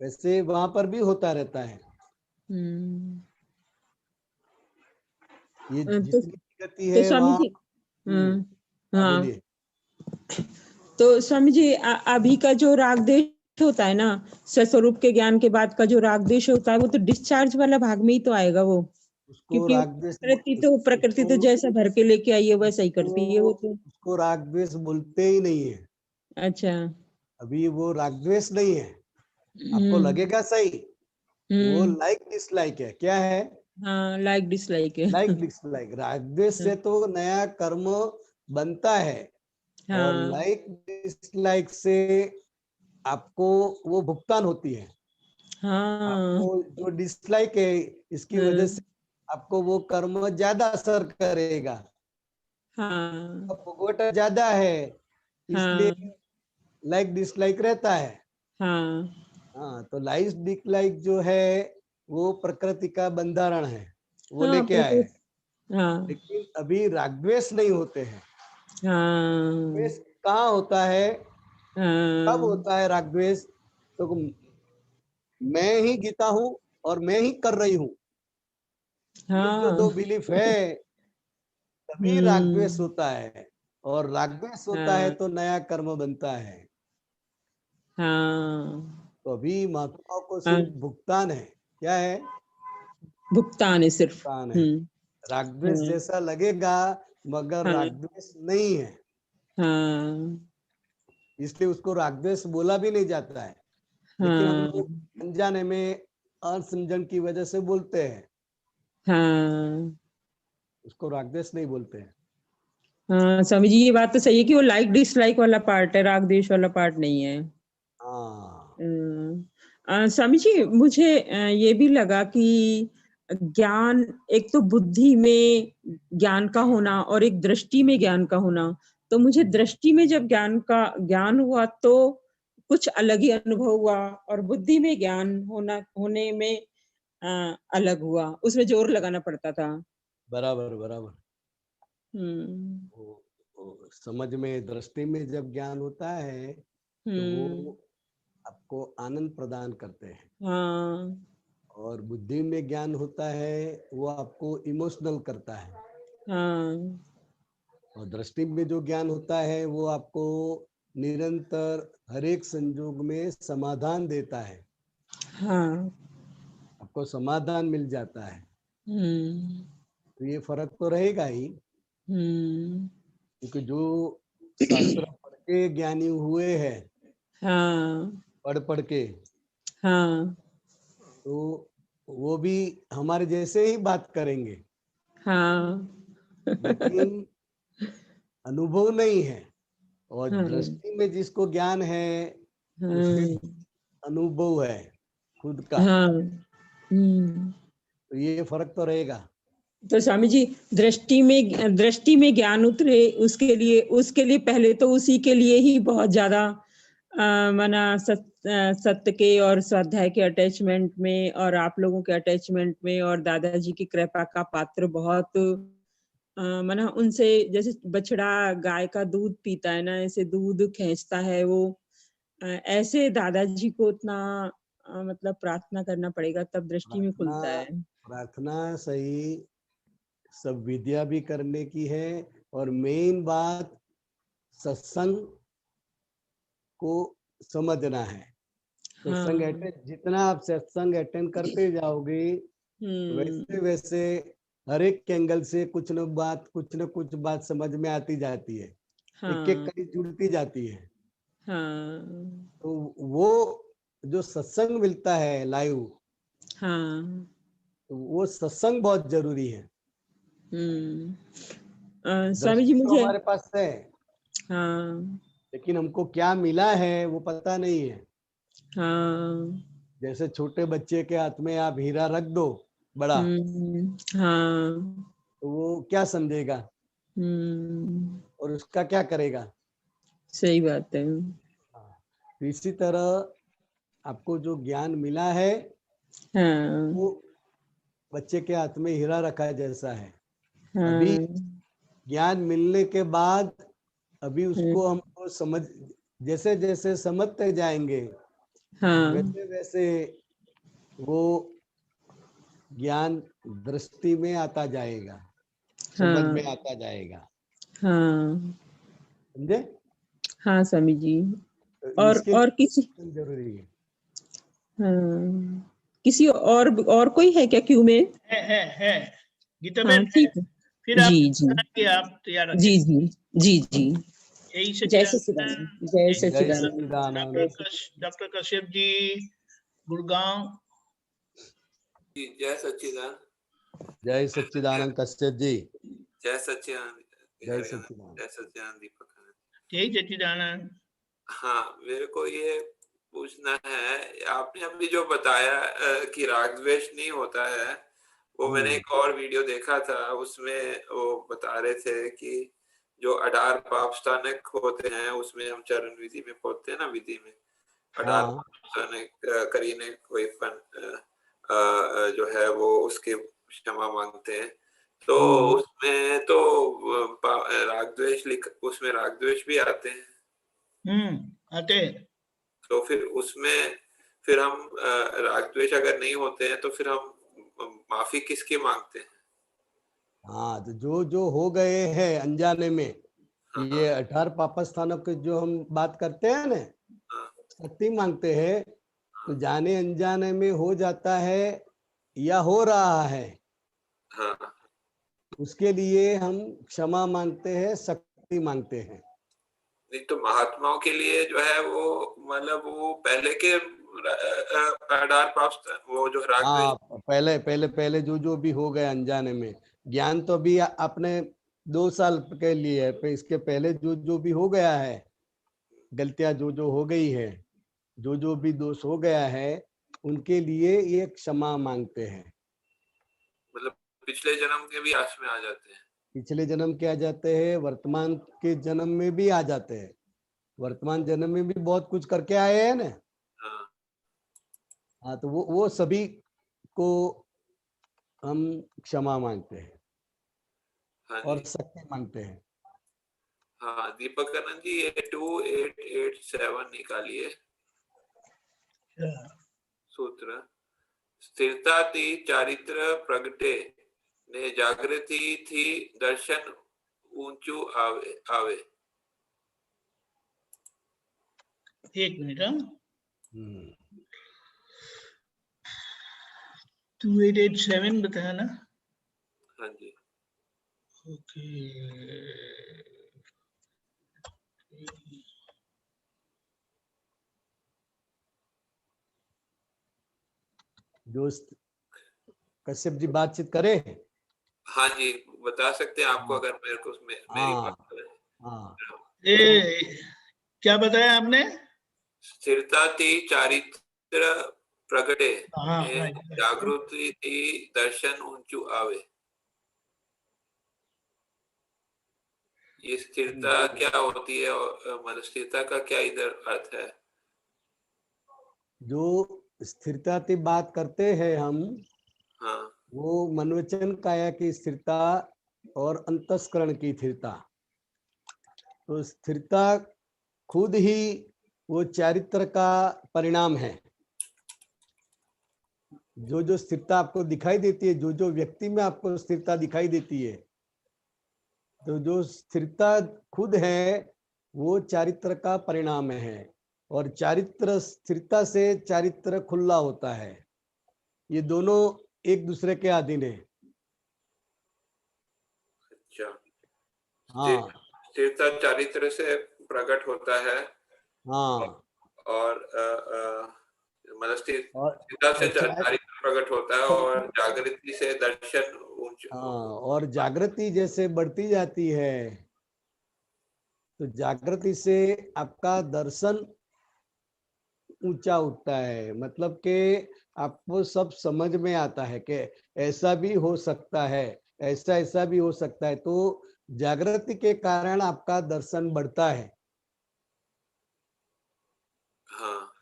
वैसे वहां पर भी होता रहता है। हम्म। ये तो जितनी गति तो है स्वामी वहाँ। जी, हाँ हाँ हाँ, बोलिए। तो स्वामी जी अभी का जो राग देश होता है ना, स्वस्वरूप के ज्ञान के बाद का जो राग देश होता है, वो तो डिस्चार्ज वाला भाग में ही तो आएगा वो, उसको क्योंकि राग द्वेष प्रकृति तो जैसा भर के लेके आई है वैसा ही करती है वो तो। उसको राग द्वेष बोलते ही नहीं है। अच्छा। अभी वो राग द्वेष नहीं है। आपको हम्म लगेगा सही, वो हम्म। लाइक डिसलाइक है। क्या है? हाँ, लाइक डिसलाइक है। Like dislike. राग द्वेष से तो नया कर्म बनता है, और हाँ लाइक डिसलाइक से आपको वो भुगतान होती है। हाँ आपको जो डिसलाइक है, इसकी वजह से आपको वो कर्म ज्यादा असर करेगा। हाँ भोगवटा ज्यादा है, इसलिए हाँ लाइक डिसलाइक रहता है। हाँ हाँ, तो लाइक डिसलाइक जो है वो प्रकृति का बंधारण है, वो हाँ लेके आए हैं। प्रकृति। हाँ लेकिन अभी रागद्वेष नहीं होते हैं। हाँ द्वेष कहाँ होता है? कब हाँ होता है रागद्वेष? तो मैं ही गीता हूँ और मैं ही कर रही हूँ, ये जो हाँ। दो बिलीफ है, तभी रागद्वेष हम्म। होता है। और रागद्वेष होता है हाँ तो नया कर्म बनता है। हाँ तो अभी महात्माओं को हाँ, सिर्फ भुगतान है। क्या है? भुगतान है सिर्फ। भुगतान है। रागद्वेष हाँ जैसा लगेगा, मगर हाँ रागद्वेष नहीं है, हाँ इसलिए उसको रागद्वेष बोला भी नहीं जाता है। लेकिन हम हाँ लोग अनजाने में, असमझन की वजह से बोलते हैं, हाँ उसको रागद्वेष नहीं बोलते हैं। हाँ। स्वामी जी, ये बात तो सही है कि वो लाइक डिसलाइक वाला पार्ट है, राग द्वेष वाला पार्ट नहीं है। हाँ, स्वामी जी, मुझे ये भी लगा कि ज्ञान, एक तो बुद्धि में ज्ञान का होना और एक दृष्टि में ज्ञान का होना, तो मुझे दृष्टि में जब ज्ञान हुआ तो कुछ अलग ही अनुभव हुआ, और बुद्धि में ज्ञान होने में अलग हुआ, उसमें जोर लगाना पड़ता था। बराबर बराबर। हम्म वो समझ में, दृष्टि में जब ज्ञान होता है तो हम्म। वो आपको आनंद प्रदान करते हैं, हाँ और बुद्धि में ज्ञान होता है वो आपको इमोशनल करता है, हाँ और दृष्टि में जो ज्ञान होता है वो आपको निरंतर हर एक संजोग में समाधान देता है। हाँ। आपको समाधान मिल जाता है। हम्म तो ये फर्क तो रहेगा ही, हम्म। क्योंकि जो शास्त्र पढ़ के ज्ञानी हुए हैं, हाँ पढ़ पढ़ के, हाँ तो वो भी हमारे जैसे ही बात करेंगे, हाँ। लेकिन अनुभव नहीं है। और हाँ दृष्टि में जिसको ज्ञान है, उसके हाँ अनुभव है खुद का। हाँ। हम्म। तो ये फर्क तो रहेगा। तो स्वामी जी, दृष्टि में ज्ञान उतरे, उसके लिए पहले तो उसी के लिए ही बहुत ज्यादा माना सत्य के और स्वाध्याय के अटैचमेंट में, और आप लोगों के अटैचमेंट में, और दादाजी की कृपा का पात्र बहुत माना उनसे, जैसे बछड़ा गाय का दूध पीता है ना, ऐसे दूध खींचता है वो, ऐसे दादाजी को उतना मतलब प्रार्थना करना पड़ेगा, तब दृष्टि में प्रार्थना, खुलता है। प्रार्थना सही, सब विद्या भी करने की है, और मेन बात सत्संग को समझना है। सत्संग हाँ। अटेंड, जितना आप सत्संग अटेंड करते जाओगे, वैसे हम्म। वैसे हर एक एंगल से कुछ न कुछ बात समझ में आती जाती है, एक एक हाँ कड़ी जुड़ती जाती है। हाँ तो वो जो सत्संग मिलता है लाइव, हाँ। तो वो सत्संग बहुत जरूरी है। हम्म। स्वामी जी दृष्टि तो मुझे, हमारे पास है, हाँ लेकिन हमको क्या मिला है वो पता नहीं है। हाँ जैसे छोटे बच्चे के हाथ में आप हीरा रख दो बड़ा, हाँ। तो वो क्या समझेगा और उसका क्या करेगा। सही बात है। तो इसी तरह आपको जो ज्ञान मिला है हाँ वो बच्चे के हाथ में हीरा रखा जैसा है। अभी हाँ। ज्ञान मिलने के बाद अभी उसको हमको समझ, जैसे जैसे समझते जाएंगे हाँ वैसे वैसे वो ज्ञान दृष्टि में आता जाएगा, समझ हाँ में आता जाएगा। हाँ समझे। हाँ स्वामी जी। तो इसके और किसी, लिए जरूरी है। हाँ, किसी और कोई है क्या क्यू में? है गीता हाँ बहन है। ठीक है। फिर आप जी जी आप तैयार रखें। जी जी जी जी। यही जय सच्चिदानंद, सच्चिदानंद, जय जय सच्चिदानंद। सच्चिदानंद। डॉक्टर कश्यप जी गुड़गांव। जय सच्चिदानंद। जय सच्चिदानंद कश्यप जी। जय सच्चिदानंद। जय सच्चिदानंद। जय सच्चिदानंद दीपक। जय सच्चिदानंद। हाँ, मेरे को ये पूछना है, आपने अभी जो बताया कि राग द्वेष नहीं होता है, वो मैंने एक और वीडियो देखा था, उसमें वो बता रहे थे कि जो 18 पाप स्थानक होते हैं उसमें हम चरण विधि में पढ़ते हैं ना, विधि में 18 पाप स्थानक करीने कोई फन जो है वो उसके क्षमा मांगते हैं, तो उसमें तो राग द्वेष उसमें राग द्वेष भी आते हैं। आते हैं। तो फिर उसमें फिर हम राग द्वेष अगर नहीं होते हैं तो फिर हम माफी किसकी मांगते हैं? हाँ, तो जो जो हो गए हैं अनजाने में, ये 18 पापस्थानों की जो हम बात करते हैं ना, शक्ति मांगते हैं, तो जाने अनजाने में हो जाता है या हो रहा है, हाँ, उसके लिए हम क्षमा मांगते हैं, शक्ति मांगते हैं। नहीं तो महात्माओं के लिए जो है वो मतलब वो पहले के 18 पाप वो जो राग हाँ, द्वेष। पहले पहले पहले जो जो भी हो गए अनजाने में, ज्ञान तो अभी आपने 2 साल के लिए है, पर इसके पहले जो जो भी हो गया है, गलतियां जो जो हो गई है, जो जो भी दोष हो गया है, उनके लिए ये क्षमा मांगते हैं। मतलब पिछले जन्म के भी आस में आ जाते हैं। पिछले जन्म के आ जाते हैं, वर्तमान के जन्म में भी आ जाते हैं। वर्तमान जन्म में भी बहुत कुछ करके आए हैं ना। हाँ, हाँ, तो वो सभी को हम क्षमा मांगते हैं हाँ और जी। शक्ति मांगते हैं। हाँ, दीपक आनंद जी, ये 2887 निकालिए सूत्र। स्थिरता थी चारित्र प्रगटे ने जागृति थी दर्शन ऊंचू आवे आवे। एक मिनट। हाँ, 2887 बताया ना? हाँ जी। ओके। दोस्त कश्यप जी बातचीत करें? हाँ जी, बता सकते हैं आपको अगर मेरे को मेरी बात करें। हाँ, ये क्या बताया आपने? स्थिरता थी चारित्र प्रगटे हाँ, ने right. जागृति थी दर्शन ऊंचू आवे। ये स्थिरता क्या होती है और मतलब स्थिरता का क्या इधर अर्थ है? जो स्थिरता की बात करते हैं हम, हाँ, वो मनोवचन काया की स्थिरता और अंतस्करण की स्थिरता। तो स्थिरता खुद ही वो चारित्र का परिणाम है। जो जो स्थिरता आपको दिखाई देती है, जो जो व्यक्ति में आपको स्थिरता दिखाई देती है, तो जो स्थिरता खुद है वो चारित्र का परिणाम है। और चारित्र स्थिरता से चारित्र खुला होता है। ये दोनों एक दूसरे के अधीन है। अच्छा। हाँ स्थिरता चारित्र से प्रकट होता है हाँ। और मतलब और स्थिरता से चार, चारित्र प्रकट होता है और जागृति से दर्शन हाँ, और जागृति जैसे बढ़ती जाती है, तो जागृति से आपका दर्शन ऊंचा उठता है, मतलब कि आपको सब समझ में आता है कि ऐसा भी हो सकता है, ऐसा ऐसा भी हो सकता है। तो जागृति के कारण आपका दर्शन बढ़ता है। हाँ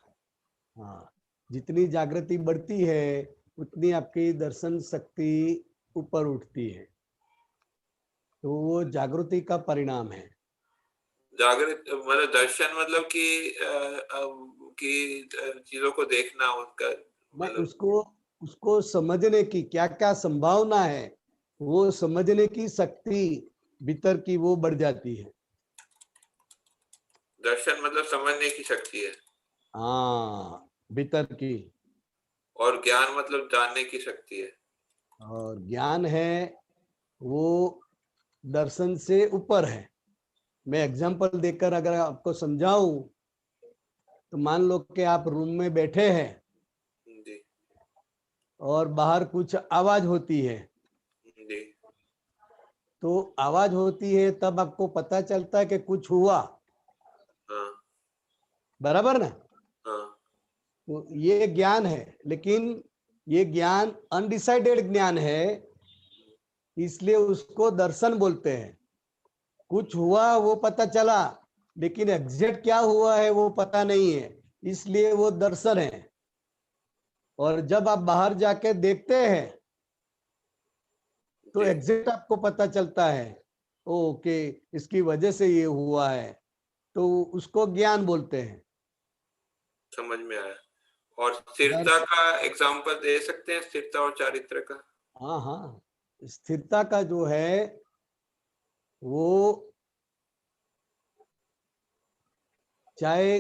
हाँ, जितनी जागृति बढ़ती है उतनी आपकी दर्शन शक्ति ऊपर उठती है। तो वो जागृति का परिणाम है। जागृत मतलब दर्शन मतलब कि चीजों को देखना उनका मैं मतलब उसको समझने की क्या क्या संभावना है, वो समझने की शक्ति भीतर की वो बढ़ जाती है। दर्शन मतलब समझने की शक्ति है, हाँ, भीतर की। और ज्ञान मतलब जानने की शक्ति है। और ज्ञान है वो दर्शन से ऊपर है। मैं एग्जांपल देकर अगर आपको समझाऊं तो मान लो कि आप रूम में बैठे हैं जी और बाहर कुछ आवाज होती है, जी तो आवाज होती है तब आपको पता चलता है कि कुछ हुआ, हाँ बराबर ना। हाँ तो ये ज्ञान है, लेकिन ये ज्ञान अनडिसाइडेड ज्ञान है, इसलिए उसको दर्शन बोलते हैं। कुछ हुआ वो पता चला, लेकिन एग्जैक्ट क्या हुआ है वो पता नहीं है, इसलिए वो दर्शन है। और जब आप बाहर जाके देखते हैं तो जी एग्जैक्ट आपको पता चलता है, ओके इसकी वजह से ये हुआ है, तो उसको ज्ञान बोलते हैं। समझ में आया। और स्थिरता का एग्जांपल दे सकते हैं, स्थिरता और चारित्र का? हाँ हाँ, स्थिरता का जो है वो चाहे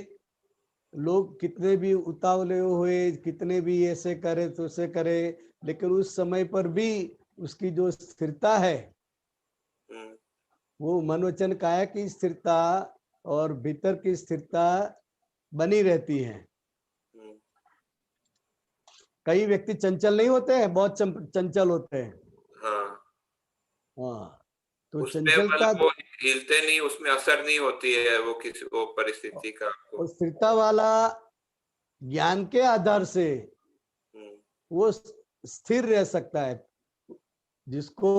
लोग कितने भी उतावले हुए, कितने भी ऐसे करे तो ऐसे करे, लेकिन उस समय पर भी उसकी जो स्थिरता है हम्म, वो मन वचन काया की स्थिरता और भीतर की स्थिरता बनी रहती है। हम्म, कई व्यक्ति चंचल नहीं होते हैं, बहुत चंचल होते हैं। हाँ हाँ, तो उसमें चंचलता मतलब वो हिलते नहीं, उसमें असर नहीं होती है वो किसी वो परिस्थिति का आपको। और स्थिरता वाला ज्ञान के आधार से हम्म, वो स्थिर रह सकता है। जिसको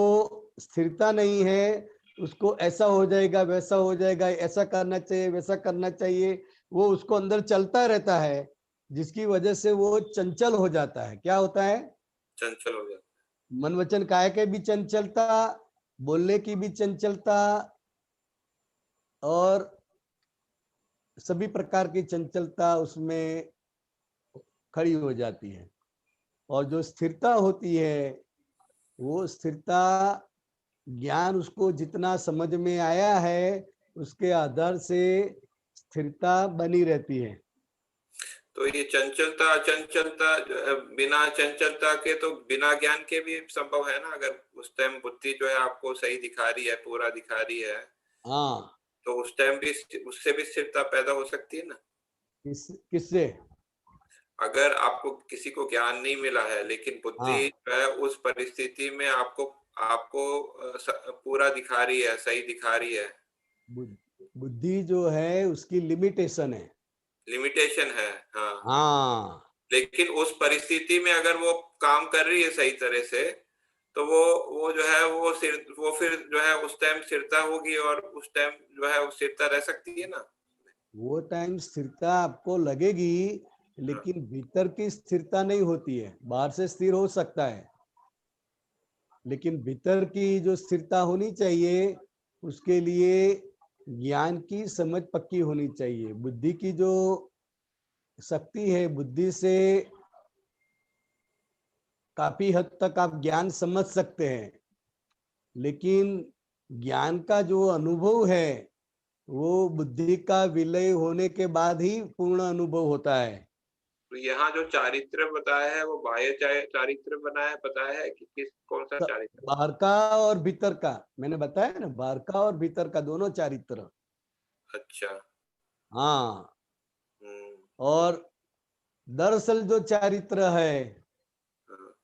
स्थिरता नहीं है उसको ऐसा हो जाएगा, वैसा हो जाएगा, ऐसा करना चाहिए, वैसा करना चाहिए, वो उसको अंदर चलता रहता है, जिसकी वजह से वो चंचल हो जाता है। क्या होता है? चंचल हो जाता मन वचन काया के भी चंचलता, बोलने की भी चंचलता, और सभी प्रकार की चंचलता उसमें खड़ी हो जाती है। और जो स्थिरता होती है वो स्थिरता ज्ञान उसको जितना समझ में आया है उसके आधार से स्थिरता बनी रहती है। तो ये चंचलता अचंचलता बिना चंचलता के तो बिना ज्ञान के भी संभव है ना? अगर उस टाइम बुद्धि जो है आपको सही दिखा रही है, पूरा दिखा रही है, हाँ, तो उस टाइम भी उससे भी स्थिरता पैदा हो सकती है ना? किससे? अगर आपको किसी को ज्ञान नहीं मिला है लेकिन बुद्धि हाँ, जो है उस परिस्थिति में आपको आपको पूरा दिखा रही है, सही दिखा रही है। बुद्धि जो है उसकी लिमिटेशन है। लिमिटेशन है, हाँ। हाँ, लेकिन उस परिस्थिति में अगर वो काम कर रही है सही तरह से, तो वो जो है वो फिर जो है उस टाइम स्थिरता होगी, और उस टाइम जो है वो स्थिरता रह सकती है ना? वो टाइम स्थिरता आपको लगेगी, हाँ, लेकिन भीतर की स्थिरता नहीं होती है। बाहर से स्थिर हो सकता है, लेकिन भीतर की जो स्थिरता होनी चाहिए उसके लिए ज्ञान की समझ पक्की होनी चाहिए। बुद्धि की जो शक्ति है, बुद्धि से काफी हद तक आप ज्ञान समझ सकते हैं, लेकिन ज्ञान का जो अनुभव है वो बुद्धि का विलय होने के बाद ही पूर्ण अनुभव होता है। तो यहाँ जो चारित्र बताया है वो बाह्य चारित्र बताया है कि कौन सा चारित्र? बाहर का और भीतर का, मैंने बताया ना, बाहर का और भीतर का दोनों चारित्र। अच्छा। हाँ, हम्म, और दरअसल जो चारित्र है हाँ,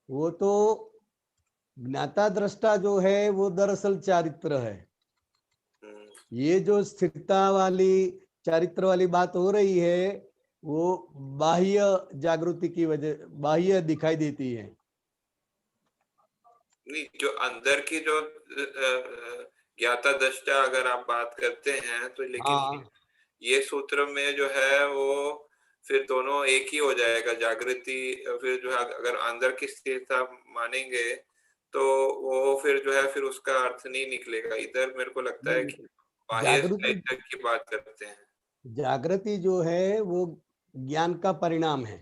वो तो ज्ञाता दृष्टा जो है वो दरअसल चारित्र है। हम्म, ये जो स्थिरता वाली चारित्र वाली बात हो रही है वो बाह्य जागृति की वजह, बाह्य दिखाई देती है। नहीं, जो अंदर की जो ज्ञाता दृष्टा अगर आप बात करते हैं तो, लेकिन हाँ ये सूत्र में जो है वो फिर दोनों एक ही हो जाएगा, जागृति फिर जो है अगर अंदर की स्थिरता मानेंगे तो वो फिर जो है फिर उसका अर्थ नहीं निकलेगा। इधर मेरे को लगता है कि बाह्य जागृति, की बात करते हैं। जागृति जो है वो ज्ञान का परिणाम है।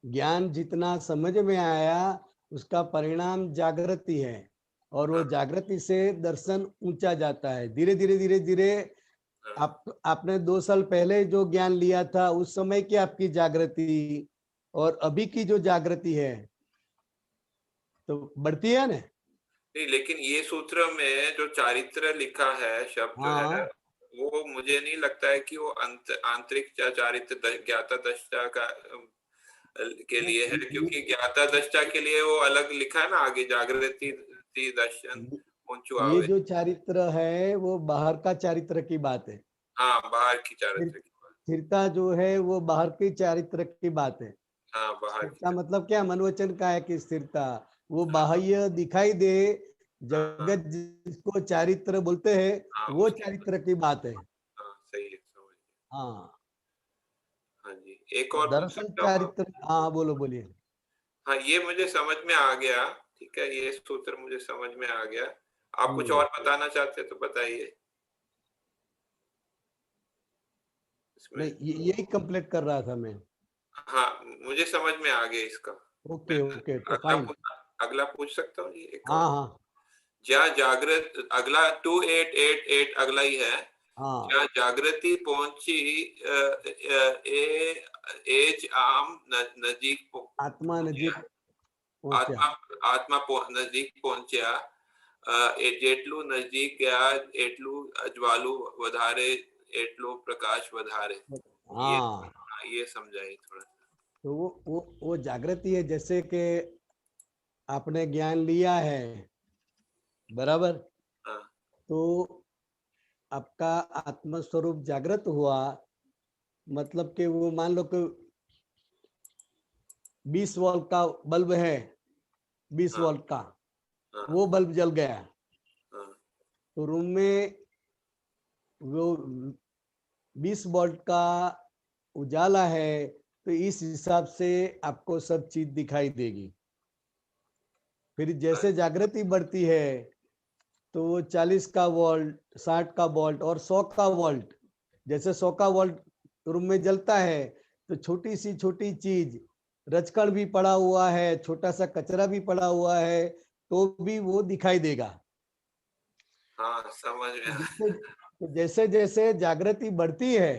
ज्ञान जितना समझ में आया उसका परिणाम जागृति है, और वो जागृति से दर्शन ऊंचा जाता है। धीरे धीरे धीरे धीरे आपने 2 साल पहले जो ज्ञान लिया था उस समय की आपकी जागृति और अभी की जो जागृति है तो बढ़ती है ना। नहीं, लेकिन ये सूत्र में जो चारित्र लिखा है शब्द जो है हाँ वो मुझे नहीं लगता है कि वो आंतरिक चारित्र ज्ञाता दृष्टा का के लिए है, क्योंकि ज्ञाता दृष्टा के लिए वो अलग लिखा है ना आगे, जागृति दर्शन पहुंचु ये आवे। जो चारित्र है वो बाहर का चारित्र की बात है। हाँ, बाहर की चारित्र की बात। स्थिरता जो है वो बाहर की चारित्र की बात है। हाँ, बाहर स्थिरता की। मतलब क्या, मनोवचन का है कि स्थिरता वो हाँ, बाह्य दिखाई दे, हाँ, जगत जिसको चारित्र बोलते हैं हाँ, वो उसकी चारित्र की बात है। हाँ, सही है, समझ गया। हाँ हाँ जी, एक तो और पूछ दरअसल सकता हूँ? चारित्र, हाँ बोलो बोलिए। हाँ, ये मुझे समझ में आ गया। ठीक है, ये सूत्र मुझे समझ में आ गया। आप कुछ हम्म, और बताना चाहते हैं तो बताइए इसमें। नहीं यही कंप्लीट कर रहा था मैं। हाँ, मुझे समझ में आ गया इसका। मैं ओके ओके तो अगला फाइन। पूछ अगला पूछ सकता हूँ ये एक हाँ और? हाँ क्या जागृत, अगला 2888 अगला ही है। हाँ क्या जागृति पहुंची ए एज आम नजीक आत्मा नजीक पहुंचा। आत्मा आत्मा नजीक पहुंचा જેટલું નજીક ગયા એટલું અજવાળું વધારે, એટલો પ્રકાશ વધારે। ये हाँ ये समझाइए थोड़ा। तो वो जागृति है, जैसे कि आपने ज्ञान लिया है बराबर, हाँ, तो आपका आत्म स्वरूप जागृत हुआ, मतलब कि वो मान लो कि 20 वोल्ट का बल्ब है, 20 हाँ, वोल्ट का हाँ, वो बल्ब जल गया हाँ, तो रूम में वो 20 वोल्ट का उजाला है, तो इस हिसाब से आपको सब चीज दिखाई देगी। फिर जैसे जागृति बढ़ती है तो वो 40 का वोल्ट, 60 का वोल्ट और 100 का वोल्ट, जैसे 100 का वोल्ट रूम में जलता है तो छोटी सी छोटी चीज, रजकण भी पड़ा हुआ है, छोटा सा कचरा भी पड़ा हुआ है, तो भी वो दिखाई देगा। हाँ, समझ में तो जैसे जैसे जागृति बढ़ती है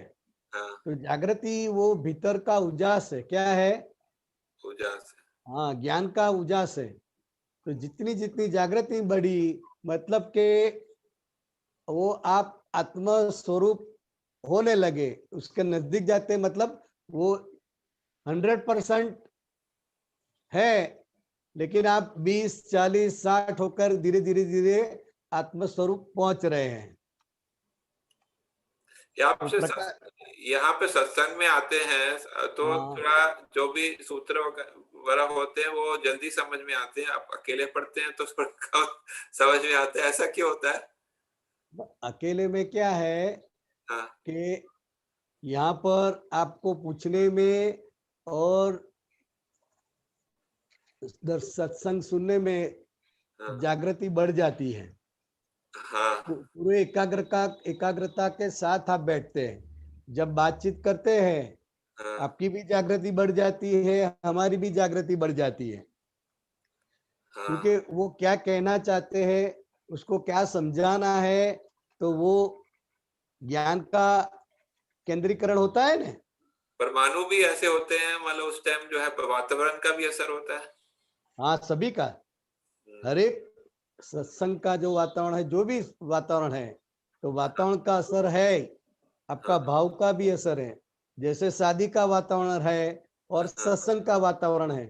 हाँ, तो जागृति वो भीतर का उजास है, क्या है, उजास है। हाँ ज्ञान का उजास है। तो जितनी जितनी जागृति बढ़ी मतलब के वो आप आत्म स्वरूप होने लगे, उसके नजदीक जाते, मतलब वो 100% है, लेकिन आप 20, 40, 60 होकर धीरे धीरे धीरे आत्म स्वरूप पहुंच रहे हैं। तो प्रकाश, यहाँ पे सत्संग में आते हैं तो हाँ थोड़ा जो भी सूत्र वगैरह होते हैं वो जल्दी समझ में आते हैं। आप अकेले पढ़ते हैं तो थोड़ा कम समझ में आते हैं, ऐसा क्यों होता है? अकेले में क्या है हाँ, कि यहाँ पर आपको पूछने में और सत्संग सुनने में हाँ, जागृति बढ़ जाती है। हाँ, पूरे एकाग्रता के साथ आप बैठते हैं, जब बातचीत करते हैं हाँ, आपकी भी जागृति बढ़ जाती है, हमारी भी जागृति बढ़ जाती है, हाँ, क्योंकि वो क्या कहना चाहते हैं, उसको क्या समझाना है, तो वो ज्ञान का केंद्रीकरण होता है ना। परमाणु भी ऐसे होते हैं, मतलब उस टाइम जो है वातावरण का भी असर होता है। हाँ सभी का, हम्म, हर एक सत्संग का जो वातावरण है, जो भी वातावरण है, तो वातावरण का असर है, आपका भाव का भी असर है। जैसे शादी का वातावरण है और हाँ, सत्संग का वातावरण है,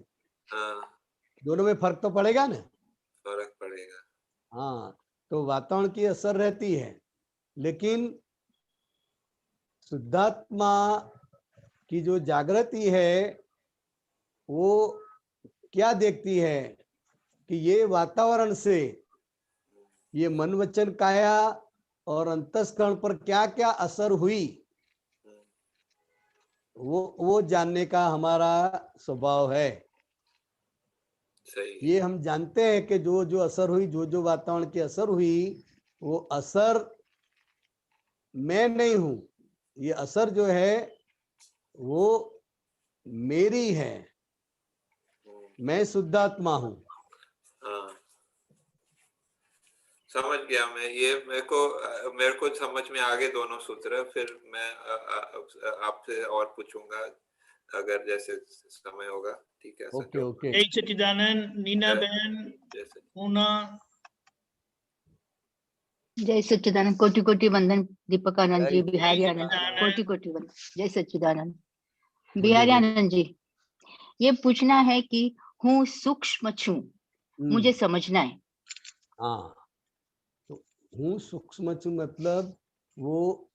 हाँ, दोनों में फर्क तो पड़ेगा ना। फर्क पड़ेगा। हाँ तो वातावरण की असर रहती है, लेकिन शुद्धात्मा कि जो जागृति है वो क्या देखती है कि ये वातावरण से ये मन वचन काया और अंतस्करण पर क्या क्या असर हुई, वो जानने का हमारा स्वभाव है। सही। ये हम जानते हैं कि जो जो असर हुई, जो जो वातावरण की असर हुई, वो असर मैं नहीं हूं, ये असर जो है वो मेरी है, मैं शुद्धात्मा हूं। हाँ, समझ गया मैं। ये मेरे को समझ में आ गए दोनों सूत्र। फिर मैं आपसे और पूछूंगा अगर जैसे समय होगा। ठीक है ओके ओके। जय सच्चिदानंद। नीना बहन, जैसे ऊना। जय सच्चिदानंद। कोटि कोटि वंदन दीपक आनंद जी, जय बिहारी जय आनंद, सच्चिदानंद। कोटि कोटि वंदन। जय सच्चिदानंद। बोलिए, बिहारी बोलिए। आनंद जी, ये पूछना है कि हूँ सूक्ष्म छू, मुझे समझना है। हाँ, तो हूँ सूक्ष्म छू मतलब वो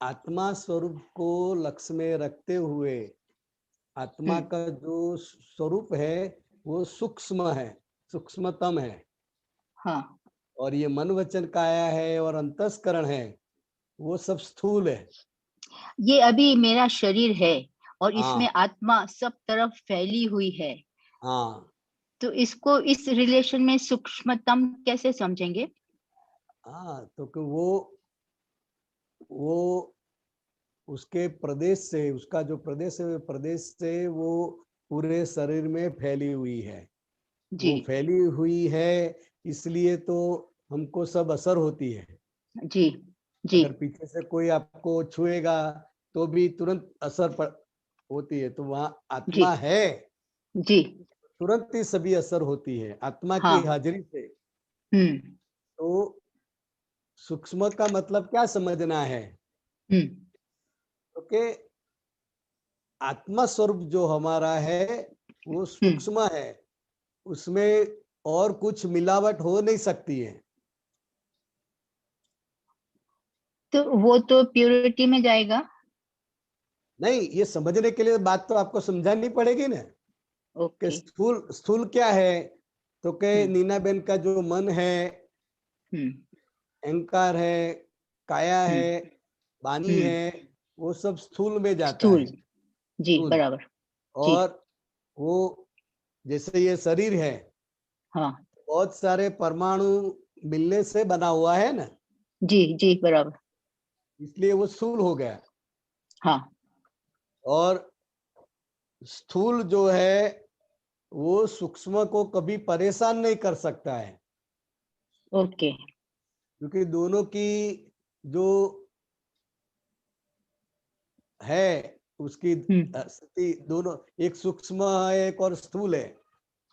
आत्मा स्वरूप को लक्ष्य में रखते हुए आत्मा का जो स्वरूप है वो सूक्ष्म है, सूक्ष्मतम है। हाँ और ये मन वचन काया है और अंतस्करण है, वो सब स्थूल है। ये अभी मेरा शरीर है और हाँ। इसमें आत्मा सब तरफ फैली हुई है, हाँ तो इसको इस रिलेशन में सूक्ष्मतम कैसे समझेंगे? हाँ, तो कि वो उसके प्रदेश से, उसका जो प्रदेश है, प्रदेश से वो पूरे शरीर में फैली हुई है। जी वो फैली हुई है, इसलिए तो हमको सब असर होती है। जी जी अगर पीछे से कोई आपको छुएगा तो भी तुरंत असर होती है, तो वहां जी आत्मा है, जी। तुरंत ही सभी असर होती है आत्मा की हाँ। हाजिरी से। हम्म तो सूक्ष्म का मतलब क्या समझना है? ओके, आत्मा स्वरूप जो हमारा है वो सूक्ष्म है, उसमें और कुछ मिलावट हो नहीं सकती है। तो वो तो प्योरिटी में जाएगा। नहीं, ये समझने के लिए बात तो आपको समझानी पड़ेगी ना कि ओके। स्थूल स्थूल क्या है। तो के नीना बेन का जो मन है, अहंकार है, काया है, वाणी है, वो सब स्थूल में जाता स्थूल। है। जी स्थूल। बराबर। जी और वो जैसे ये शरीर है, हाँ। बहुत सारे परमाणु मिलने से बना हुआ है ना, जी जी बराबर। इसलिए वो स्थूल हो गया। हाँ। और स्थूल जो है वो सूक्ष्म को कभी परेशान नहीं कर सकता है, ओके। क्योंकि दोनों की जो है उसकी स्थिति दोनों, एक सूक्ष्म है एक और स्थूल है।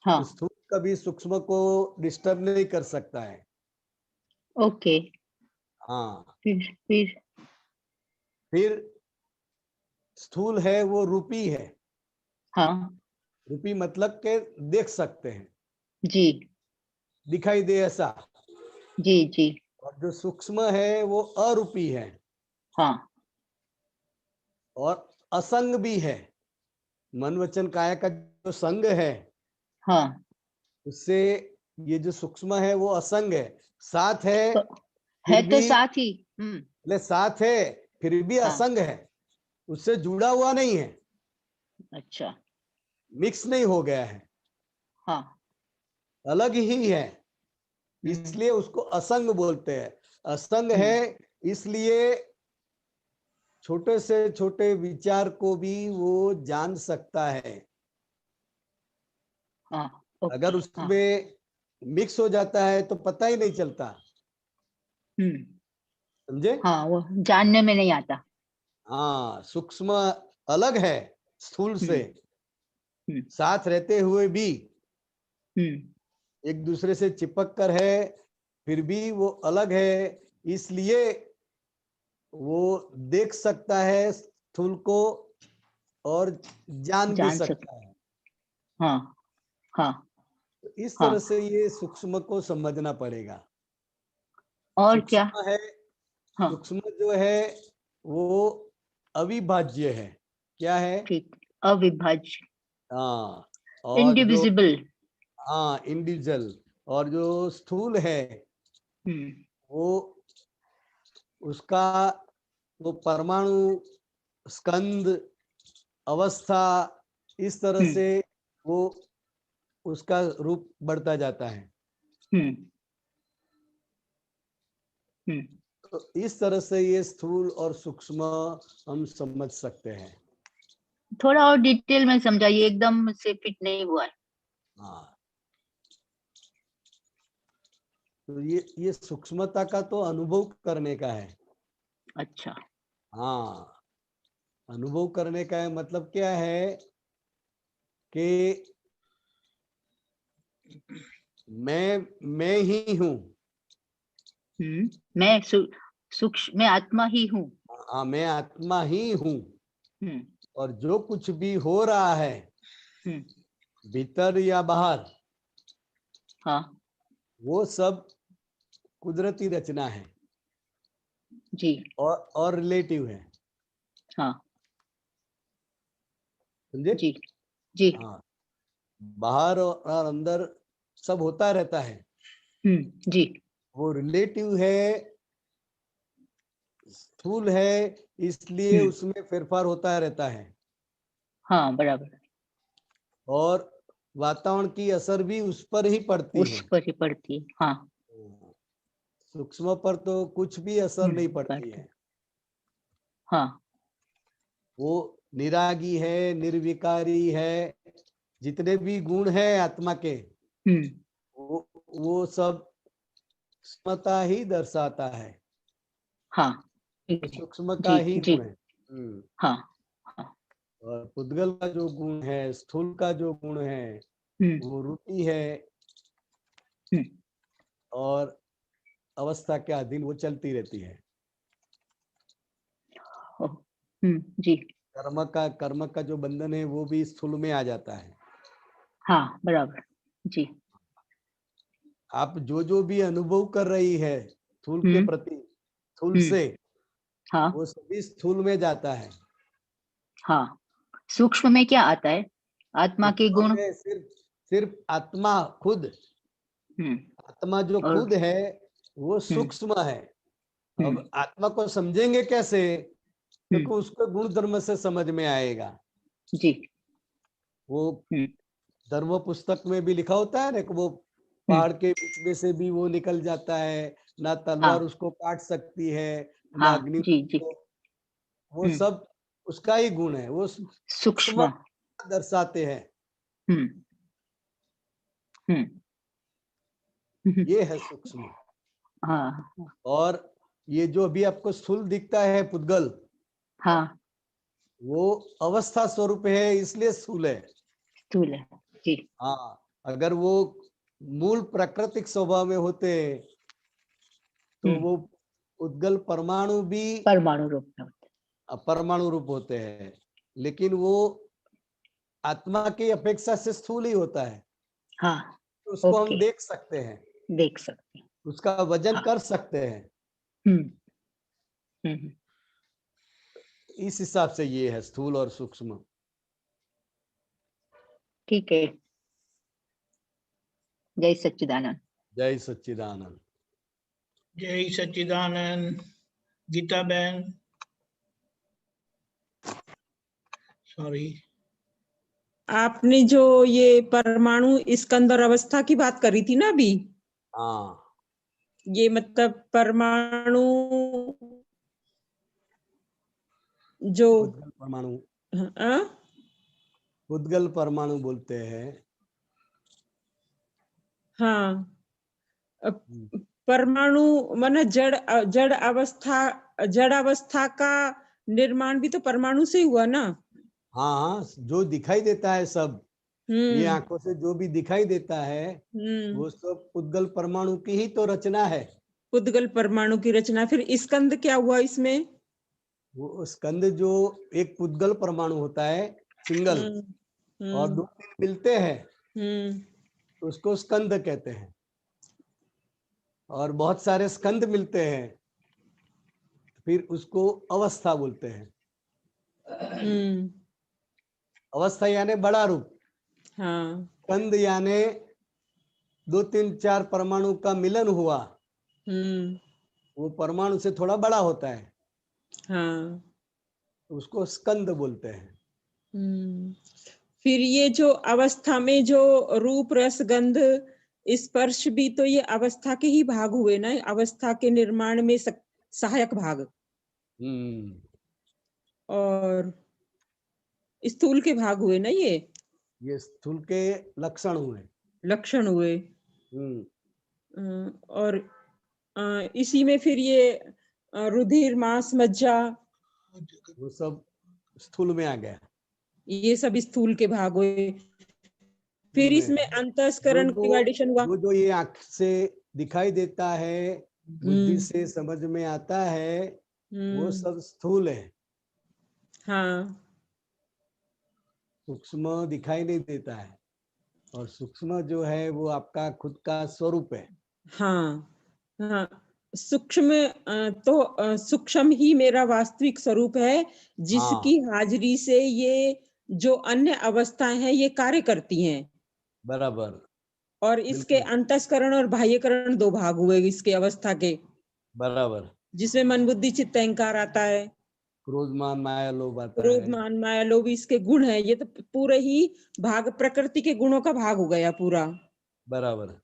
हाँ। स्थूल कभी सूक्ष्म को डिस्टर्ब नहीं कर सकता है। ओके। हाँ। फिर फिर स्थूल है वो रूपी है। हाँ। रूपी मतलब के देख सकते हैं, जी दिखाई दे ऐसा। जी जी। और जो सूक्ष्म है वो अरूपी है हाँ। और असंग भी है। मन वचन काया का जो संग है हाँ। उससे ये जो सूक्ष्म है वो असंग है, साथ है तो फिर है तो भी, साथ ही। साथ है फिर भी हाँ। असंग है, उससे जुड़ा हुआ नहीं है, अच्छा। मिक्स नहीं हो गया है, हाँ। अलग ही है, इसलिए उसको असंग बोलते हैं। असंग है इसलिए छोटे से छोटे विचार को भी वो जान सकता है। हाँ। अगर ओके। हाँ। उसमें मिक्स हो जाता है तो पता ही नहीं चलता, समझे? हाँ, वो जानने में नहीं आता। हाँ, सूक्ष्म अलग है स्थूल से, हम्म साथ रहते हुए भी हम्म एक दूसरे से चिपक कर है, फिर भी वो अलग है, इसलिए वो देख सकता है स्थूल को और जान भी जान सक। सकता है। हाँ हाँ तो इस हाँ। तरह से ये सूक्ष्म को समझना पड़ेगा। और क्या? सूक्ष्म है, हाँ। सूक्ष्म जो है वो अविभाज्य है। क्या है? ठीक, अविभाज्य, हाँ, और जो इंडिविजिबल। हाँ इंडिविजुअल, और जो स्थूल है वो उसका वो परमाणु, स्कंद, अवस्था, इस तरह से वो उसका रूप बढ़ता जाता है। तो इस तरह से ये स्थूल और सूक्ष्म हम समझ सकते हैं। थोड़ा और डिटेल में समझाइए, एकदम से फिट नहीं हुआ है। हाँ, तो ये सूक्ष्मता का तो अनुभव करने का है। अच्छा। हाँ, अनुभव करने का है, मतलब क्या है कि मैं ही हूँ। मैं सूक्ष्म, मैं आत्मा ही हूँ। हाँ, मैं आत्मा ही हूँ, और जो कुछ भी हो रहा है भीतर या बाहर, हाँ वो सब कुदरती रचना है जी। और रिलेटिव है। हाँ समझे? जी जी। हाँ, बाहर और अंदर सब होता रहता है। जी। वो रिलेटिव है, स्थूल है, इसलिए उसमें फेरफार होता रहता है। हाँ बराबर, और वातावरण की असर भी उस पर ही पड़ती उस है। पर ही पड़ती है। हाँ सूक्ष्म पर तो कुछ भी असर नहीं पड़ती पड़ती है। है। हाँ वो निरागी है, निर्विकारी है, जितने भी गुण है आत्मा के, वो सब सूक्ष्मता ही दर्शाता है। हाँ सूक्ष्म का जी ही जी। गुण है। हाँ हाँ। और पुद्गल का जो गुण है, स्थूल का जो गुण है, वो रूपी है, और अवस्था के अधीन वो चलती रहती है। जी। कर्म का जो बंधन है वो भी स्थूल में आ जाता है। हाँ बराबर जी। आप जो भी अनुभव कर रही है स्थूल के प्रति, स्थूल से, हाँ वो सभी स्थूल में जाता है। हाँ। सूक्ष्म में क्या आता है? आत्मा के सूक्ष्म गुण। में सिर्फ आत्मा खुद, आत्मा जो और खुद है वो सूक्ष्म है। अब आत्मा को समझेंगे कैसे? क्योंकि उसको गुण धर्म से समझ में आएगा। जी। वो धर्म पुस्तक में भी लिखा होता है ना कि वो पहाड़ के बीच में से भी वो निकल जाता है, ना तलवार उसको काट सकती है, ना हाँ अग्नि जी जी। वो सब उसका ही गुण है। वो सूक्ष्म सूक्ष्म। दर्शाते हैं। ये है सूक्ष्म। हाँ और ये जो अभी आपको स्थूल दिखता है पुद्गल, हाँ। वो अवस्था स्वरूप है, इसलिए स्थूल है। स्थूल है जी। हाँ, अगर वो मूल प्राकृतिक स्वभाव में होते तो वो उद्गल परमाणु भी परमाणु रूप में होता परमाणु रूप होते हैं, लेकिन वो आत्मा की अपेक्षा से स्थूल ही होता है। है। हाँ तो उसको ओके, हम देख सकते हैं, देख सकते हैं। उसका वजन हाँ। कर सकते हैं। हम्म। इस हिसाब से ये है स्थूल और सूक्ष्म। ठीक है। जय सच्चिदानंद। जय सच्चिदानंद। जय सच्चिदानंद। गीता बहन, सॉरी। आपने जो ये परमाणु स्कंद और अवस्था की बात करी थी ना अभी, हाँ, ये मतलब परमाणु जो उद्गल परमाणु, हाँ उद्गल परमाणु बोलते हैं। हाँ, परमाणु माने जड़ अवस्था का निर्माण भी तो परमाणु से हुआ ना। हाँ, जो दिखाई देता है सब, ये आंखों से जो भी दिखाई देता है वो सब उद्गल परमाणु की ही तो रचना है। उद्गल परमाणु की रचना। फिर स्कंद क्या हुआ इसमें? वो स्कंद जो एक उद्गल परमाणु होता है, सिंगल, और दो तीन मिलते हैं तो उसको स्कंद कहते हैं। और बहुत सारे स्कंद मिलते हैं फिर उसको अवस्था बोलते हैं। अवस्था यानी बड़ा रूप, हाँ स्कंद यानी 2 3 4 परमाणु का मिलन हुआ, वो परमाणु से थोड़ा बड़ा होता है, हाँ उसको स्कंद बोलते हैं। फिर ये जो अवस्था में जो रूप रस गंध स्पर्श भी तो ये अवस्था के ही भाग हुए ना, अवस्था के निर्माण में सहायक भाग, और स्थूल के भाग हुए ना, ये स्थूल के लक्षण हुए, लक्षण हुए। और इसी में फिर ये रुधिर मांस मज्जा वो सब स्थूल में आ गया, ये सब स्थूल के भाग हुए। फिर इसमें अंतस्करण जो डिवाइडेशन हुआ। जो ये आंख से दिखाई देता है, बुद्धि से समझ में आता है, वो सब स्थूल है। हाँ सूक्ष्म दिखाई नहीं देता है, और सूक्ष्म जो है वो आपका खुद का स्वरूप है। हाँ हाँ, सूक्ष्म तो सूक्ष्म ही मेरा वास्तविक स्वरूप है, जिसकी हाजिरी से ये जो अन्य अवस्थाएं हैं ये कार्य करती हैं। बराबर। और इसके अंतस्करण और बाह्यकरण 2 भाग हुए इसके अवस्था के, बराबर, जिसमें मन बुद्धि चित्त अहंकार आता है, क्रोध मान माया लोभ आता क्रोध है। मान माया लोभ इसके गुण है। ये तो पूरे ही भाग प्रकृति के गुणों का भाग हो गया पूरा। बराबर।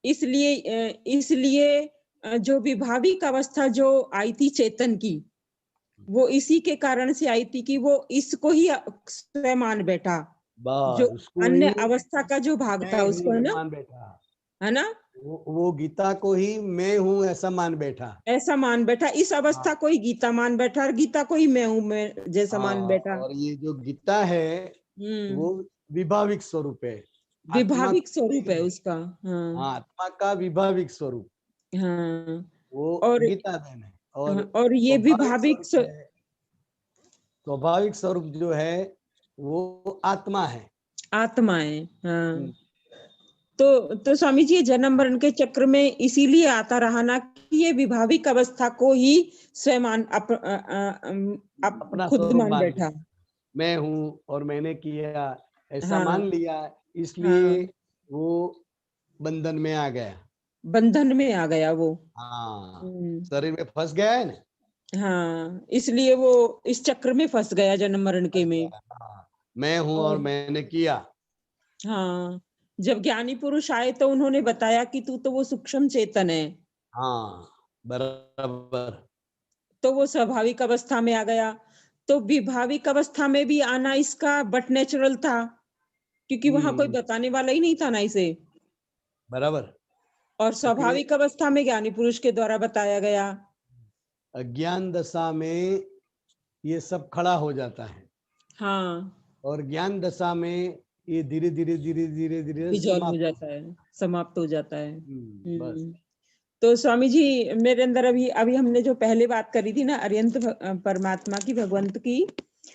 इसलिए जो विभाविक अवस्था जो आई थी चेतन की, वो इसी के कारण से आई थी कि वो इसको ही स्वयं मान बैठा, जो अन्य अवस्था का जो भाग था उसको, है ना, मान बैठा, है ना, वो गीता को ही मैं हूँ ऐसा मान बैठा, ऐसा मान बैठा। इस अवस्था को ही गीता मान बैठा, और गीता को ही मैं हूँ मैं जैसा मान बैठा। और ये जो गीता है वो विभाविक स्वरूप है, विभाविक स्वरूप है उसका। हाँ आत्मा का विभाविक स्वरूप, हाँ, वो और गीता देन है। और ये विभाविक स्वाभाविक स्वरूप जो है वो आत्मा है, आत्मा है। हाँ, तो स्वामी जी, जन्म मरण के चक्र में इसीलिए आता रहा ना कि ये विभाविक अवस्था को ही स्वयं अपना खुद स्वरूप मान बैठा। मैं हूँ और मैंने किया ऐसा हाँ, मान लिया, इसलिए हाँ, वो बंधन में आ गया, बंधन में आ गया वो। शरीर में फंस गया है ना। हाँ, इसलिए वो इस चक्र में फंस गया जन्म मरण के में। मैं हूँ और मैंने किया। हाँ, जब ज्ञानी पुरुष आए तो उन्होंने बताया कि तू तो वो सूक्ष्म चेतन है। बराबर। तो वो स्वाभाविक अवस्था में आ गया। तो विभाविक अवस्था में भी आना इसका बट नेचुरल था, क्योंकि वहां कोई बताने वाला ही नहीं था ना इसे। बराबर। और स्वाभाविक अवस्था में ज्ञानी पुरुष के द्वारा बताया गया। अज्ञान दशा में ये सब खड़ा हो जाता है। हाँ, और ज्ञान दशा में ये धीरे धीरे धीरे धीरे धीरे डिजॉल्व हो जाता है, समाप्त हो जाता है। बस। तो स्वामी जी, मेरे अंदर अभी हमने जो पहले बात करी थी ना अरिहंत परमात्मा की, भगवंत की,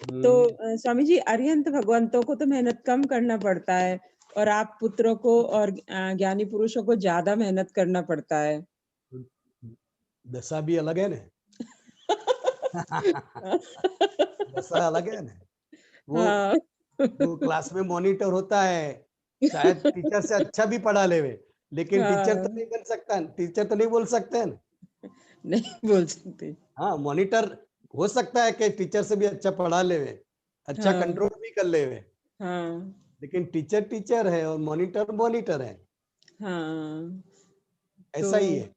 तो स्वामी जी, अरिहंत भगवंतों को तो मेहनत कम करना पड़ता है, और आप पुत्रों को और ज्ञानी पुरुषों को ज्यादा मेहनत करना पड़ता है। दशा भी अलग है ना। दशा अलग है ना। वो क्लास में मॉनिटर होता है, शायद टीचर से अच्छा भी पढ़ा लेवे, लेकिन टीचर तो नहीं बन सकता, टीचर तो नहीं बोल सकते हैं, नहीं बोल सकते। हाँ, मॉनिटर हो सकता है कि टीचर से भी अच्छा पढ़ा लेवे, अच्छा कंट्रोल भी कर लेवे, लेकिन टीचर टीचर है और मॉनिटर मॉनिटर है। हाँ, ऐसा ही है।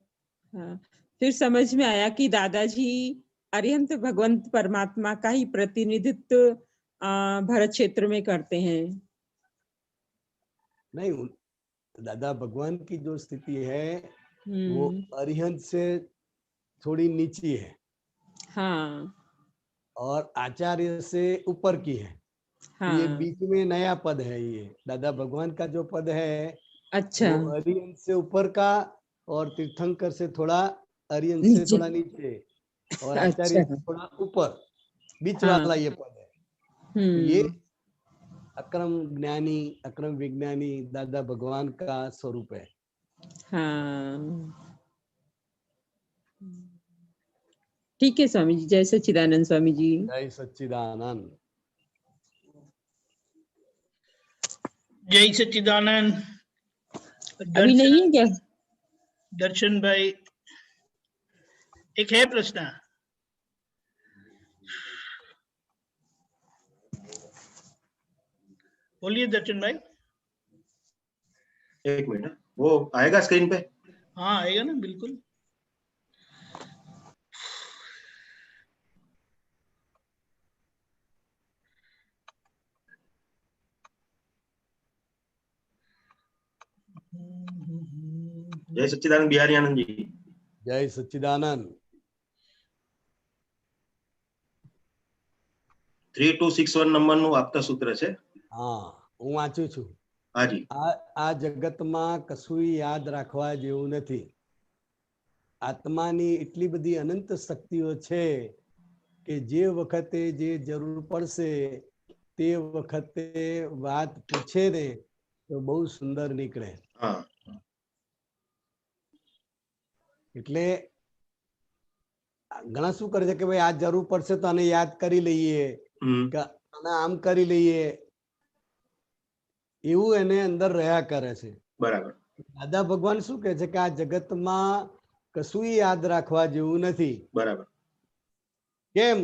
हाँ, फिर समझ में आया कि दादाजी अरिहंत भगवंत परमात्मा का ही प्रतिनिधित्व भरत क्षेत्र में करते हैं। नहीं, दादा भगवान की जो स्थिति है वो अरिहंत से थोड़ी नीची है। हाँ, और आचार्य से ऊपर की है। हाँ, ये बीच में नया पद है। ये दादा भगवान का जो पद है, अच्छा, वो अरिहंत से ऊपर का, और तीर्थंकर से थोड़ा, अरिहंत से थोड़ा नीचे, और आचार्य से थोड़ा ऊपर, बीच वाला ये पद है। ये अक्रम ज्ञानी, अक्रम विज्ञानी दादा भगवान का स्वरूप है। हाँ, ठीक है स्वामी जी। जय सच्चिदानंद स्वामी जी। जय सच्चिदानंद। जय सच्चिदानंद। अभी नहीं है क्या? दर्शन भाई, एक है प्रश्न। बोलिए दर्शन भाई। एक मिनट, वो आएगा स्क्रीन पे? हाँ आएगा ना, बिल्कुल। जय सच्चिदानंद बिहारी आनंद जी। जय सच्चिदानंद। 3261 નંબરનું આપતા સૂત્ર છે। હા, હું વાંચું છું। હાજી। આ જગતમાં કશું યાદ રાખવા જેવું નથી। આત્માની એટલી બધી અનંત શક્તિઓ છે કે જે વખતે જે જરૂર પડશે તે વખતે વાત પૂછે ને તો બહુ સુંદર નીકળે। હા। એટલે ઘણા શું કરે છે કે ભાઈ આ જરૂર પડશે તો આને યાદ કરી લઈએ, કે આને આમ કરી લઈએ, એવું એને અંદર રહ્યા કરે છે। બરાબર। દાદા ભગવાન શું કહે છે કે આ જગતમાં કશું યાદ રાખવા જેવું નથી। બરાબર। કેમ?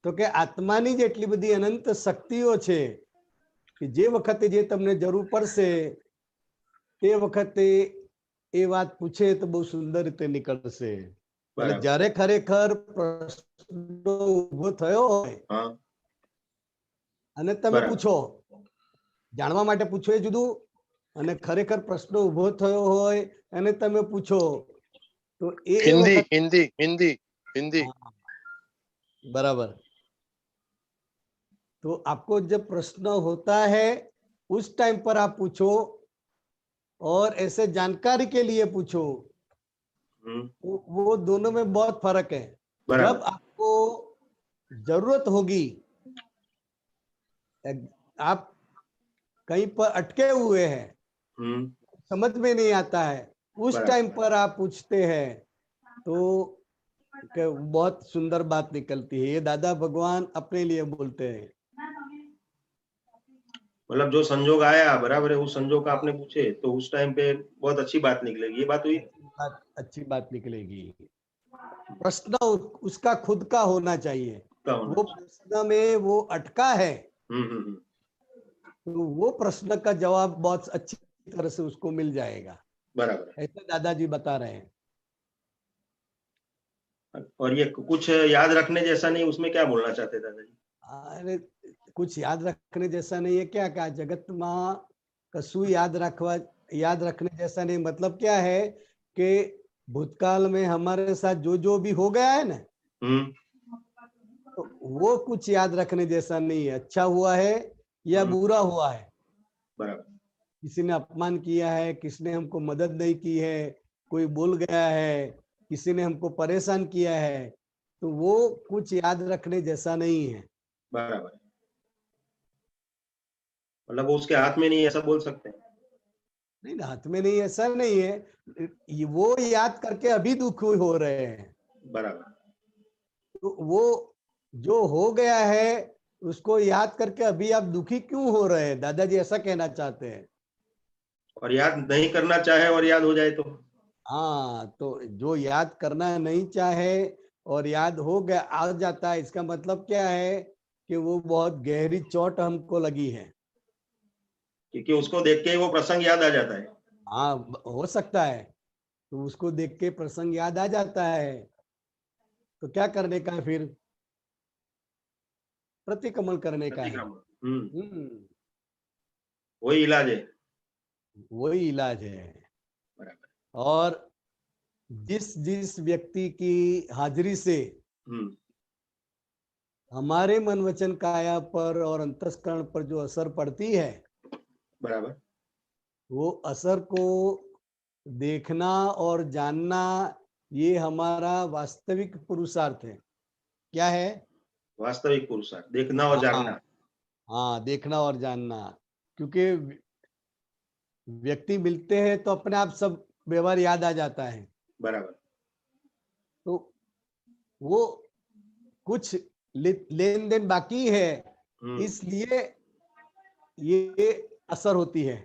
તો કે આત્માની જ એટલી બધી અનંત શક્તિઓ છે કે જે વખતે જે તમને જરૂર પડશે તે વખતે એ વાત પૂછે તો બહુ સુંદર રીતે નીકળશે। એટલે જ્યારે ખરેખર પ્રશ્ન ઉભો થયો હોય અને તમે પૂછો, જાણવા માટે પૂછો એ જુદું, અને ખરેખર પ્રશ્ન ઉભો થયો હોય અને તમે પૂછો तो हिंदी हिंदी हिंदी हिंदी बराबर। तो आपको जब प्रश्न होता है उस टाइम पर आप पूछो, और ऐसे जानकारी के लिए पूछो। वो दोनों में बहुत फर्क है। जब आपको जरूरत होगी, आप कहीं पर अटके हुए हैं, समझ में नहीं आता है, उस टाइम पर आप पूछते हैं तो बहुत सुंदर बात निकलती है। ये दादा भगवान अपने लिए बोलते हैं। मतलब जो संजोग आया, बराबर है, उस संजोग का आपने पूछे तो उस टाइम पे बहुत अच्छी बात निकलेगी। ये बात हुई, अच्छी बात निकलेगी। प्रश्न उसका खुद का होना चाहिए। वो प्रश्न में वो अटका है तो वो प्रश्न का जवाब बहुत अच्छी तरह से उसको मिल जाएगा। बराबर। ऐसा दादाजी बता रहे हैं। और ये कुछ याद रखने जैसा नहीं, उसमें क्या बोलना चाहते दादाजी? अरे कुछ याद रखने जैसा नहीं है क्या? क्या जगत में कશું याद रखने जैसा नहीं, मतलब क्या है कि भूतकाल में हमारे साथ जो भी हो गया है ना, तो वो कुछ याद रखने जैसा नहीं है। अच्छा हुआ है या बुरा हुआ है, बराबर। किसी ने अपमान किया है, किसी ने हमको मदद नहीं की है, कोई बोल गया है, किसी ने हमको परेशान किया है, तो वो कुछ याद रखने जैसा नहीं है। बराबर। मतलब वो उसके हाथ में नहीं, ऐसा बोल सकते हैं? नहीं, हाथ में नहीं, ऐसा नहीं है। वो याद करके अभी दुख हो रहे हैं। बराबर। तो वो जो हो गया है उसको याद करके अभी आप दुखी क्यों हो रहे हैं? दादाजी ऐसा कहना चाहते हैं। और याद नहीं करना चाहे और याद हो जाए तो? हाँ, तो जो याद करना नहीं चाहे और याद हो गया, आ जाता है, इसका मतलब क्या है कि वो बहुत गहरी चोट हमको लगी है, क्योंकि उसको देख के वो प्रसंग याद आ जाता है। हाँ, हो सकता है। तो उसको देख के प्रसंग याद आ जाता है, तो क्या करने का है फिर? प्रतिक्रमण करने का है। वही इलाज है। वही इलाज है। और जिस व्यक्ति की हाजिरी से हमारे मन वचन काया पर और अंतस्करण पर जो असर पड़ती है, बराबर, वो असर को देखना और जानना, ये हमारा वास्तविक पुरुषार्थ है। क्या है? वास्तविक पुरुषार्थ, देखना और जानना। हाँ, देखना और जानना। क्योंकि व्यक्ति मिलते हैं तो अपने आप सब व्यवहार याद आ जाता है। बराबर। तो वो कुछ लेन देन बाकी है, इसलिए ये असर होती है।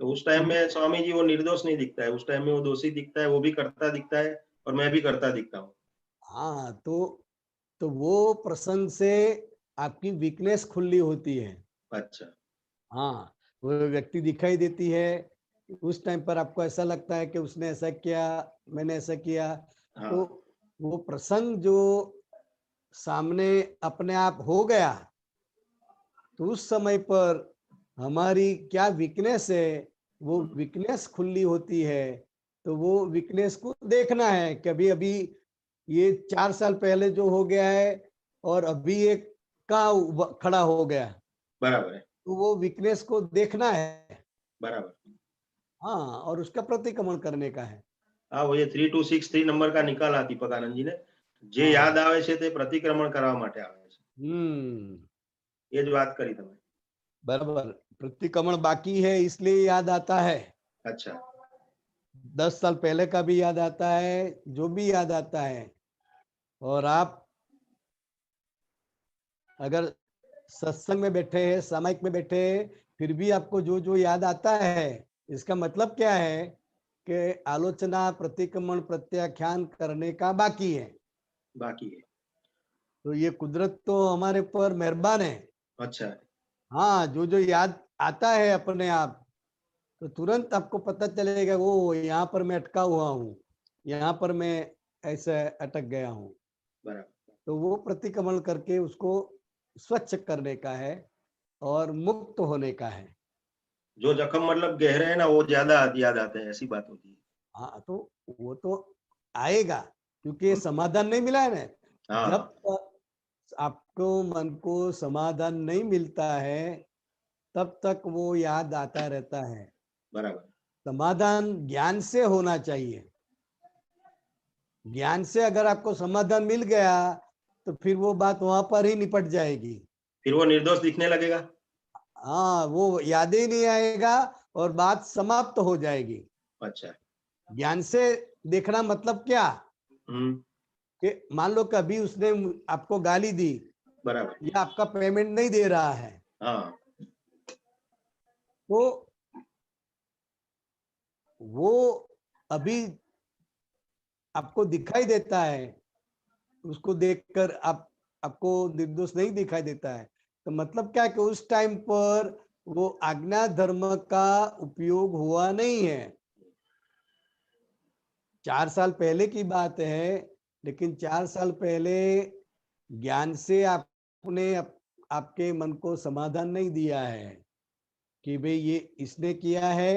तो उस टाइम में स्वामी जी वो निर्दोष नहीं दिखता है, उस टाइम में वो दोषी दिखता है, वो भी करता दिखता है और मैं भी करता दिखता हूँ। हाँ, तो वो प्रसंग से आपकी वीकनेस खुली होती है। अच्छा, हाँ, वो व्यक्ति दिखाई देती है, उस टाइम पर आपको ऐसा लगता है कि उसने ऐसा किया, मैंने ऐसा किया, हाँ, तो वो प्रसंग जो सामने अपने आप हो गया, तो उस समय पर हमारी क्या वीकनेस है, वो वीकनेस खुली होती है। तो वो वीकनेस को देखना है कि अभी अभी ये 4 साल पहले जो हो गया है और अभी ये कहाँ खड़ा हो गया, बराबर है, तो वो वीकनेस को देखना है। बराबर। हाँ, और उसका प्रतिक्रमण करने का है। हाँ, वो ये 3263 नंबर का निकाला दीपक आनंद जी ने, जे हाँ। યાદ આવે છે તે પ્રતિક્રમણ કરવા માટે આવે છે, એ જ વાત કરી તમે। बराबर, प्रतिक्रमण बाकी है इसलिए याद आता है। अच्छा, 10 साल पहले का भी याद आता है, जो भी याद आता है। और आप अगर सत्संग में बैठे हैं, सामायिक में बैठे हैं, फिर भी आपको जो जो याद आता है, इसका मतलब क्या है कि आलोचना, प्रतिक्रमण, प्रत्याख्यान करने का बाकी है। बाकी है। तो ये कुदरत तो हमारे पर मेहरबान है। अच्छा, हाँ, जो जो याद आता है अपने आप, तो तुरंत आपको पता चलेगा, वो यहाँ पर मैं अटका हुआ हूँ, यहाँ पर मैं ऐसे अटक गया हूँ। बराबर। तो वो प्रतिक्रमण करके उसको स्वच्छ करने का है और मुक्त होने का है। जो जख्म मतलब गहरे हैं ना, वो ज्यादा याद आते हैं, ऐसी बात होती है। हाँ, तो वो तो आएगा, क्योंकि ये समाधान नहीं मिला है ना। हाँ, जब तक आपको मन को समाधान नहीं मिलता है, तब तक वो याद आता रहता है। बराबर। समाधान ज्ञान से होना चाहिए। ज्ञान से अगर आपको समाधान मिल गया, तो फिर वो बात वहां पर ही निपट जाएगी। फिर वो निर्दोष दिखने लगेगा। हाँ, वो याद ही नहीं आएगा और बात समाप्त हो जाएगी। अच्छा। ज्ञान से देखना मतलब क्या, हम्म, कि मान लो कभी उसने आपको गाली दी बराबर। या आपका पेमेंट नहीं दे रहा है, हाँ, तो वो अभी आपको दिखाई देता है, उसको देखकर आपको निर्दोष नहीं दिखाई देता है। तो मतलब क्या कि उस टाइम पर वो आज्ञा धर्म का उपयोग हुआ नहीं है। 4 साल पहले की बात है, लेकिन 4 साल पहले ज्ञान से आपने आपके मन को समाधान नहीं दिया है कि भाई ये इसने किया है,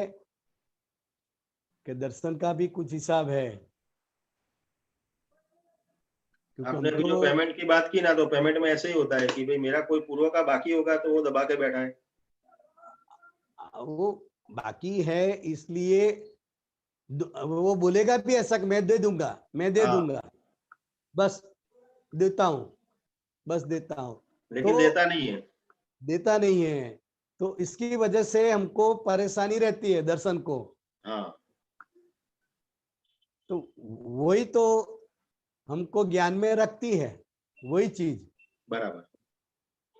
कि दर्शन का भी कुछ हिसाब है। क्योंकि आपने हम अभी जो तो पेमेंट की बात की ना, तो पेमेंट में ऐसे ही होता है कि भाई मेरा कोई पूर्व का बाकी होगा तो वो दबा के बैठा है। वो बाकी है, इसलिए वो बोलेगा भी ऐसा कि मैं दे दूंगा, मैं दे हाँ, दूंगा, बस देता हूँ, बस देता हूँ, लेकिन तो देता नहीं है। देता नहीं है। तो इसकी वजह से हमको परेशानी रहती है दर्शन को। हाँ, तो वही तो हमको ज्ञान में रखती है, वही चीज। बराबर।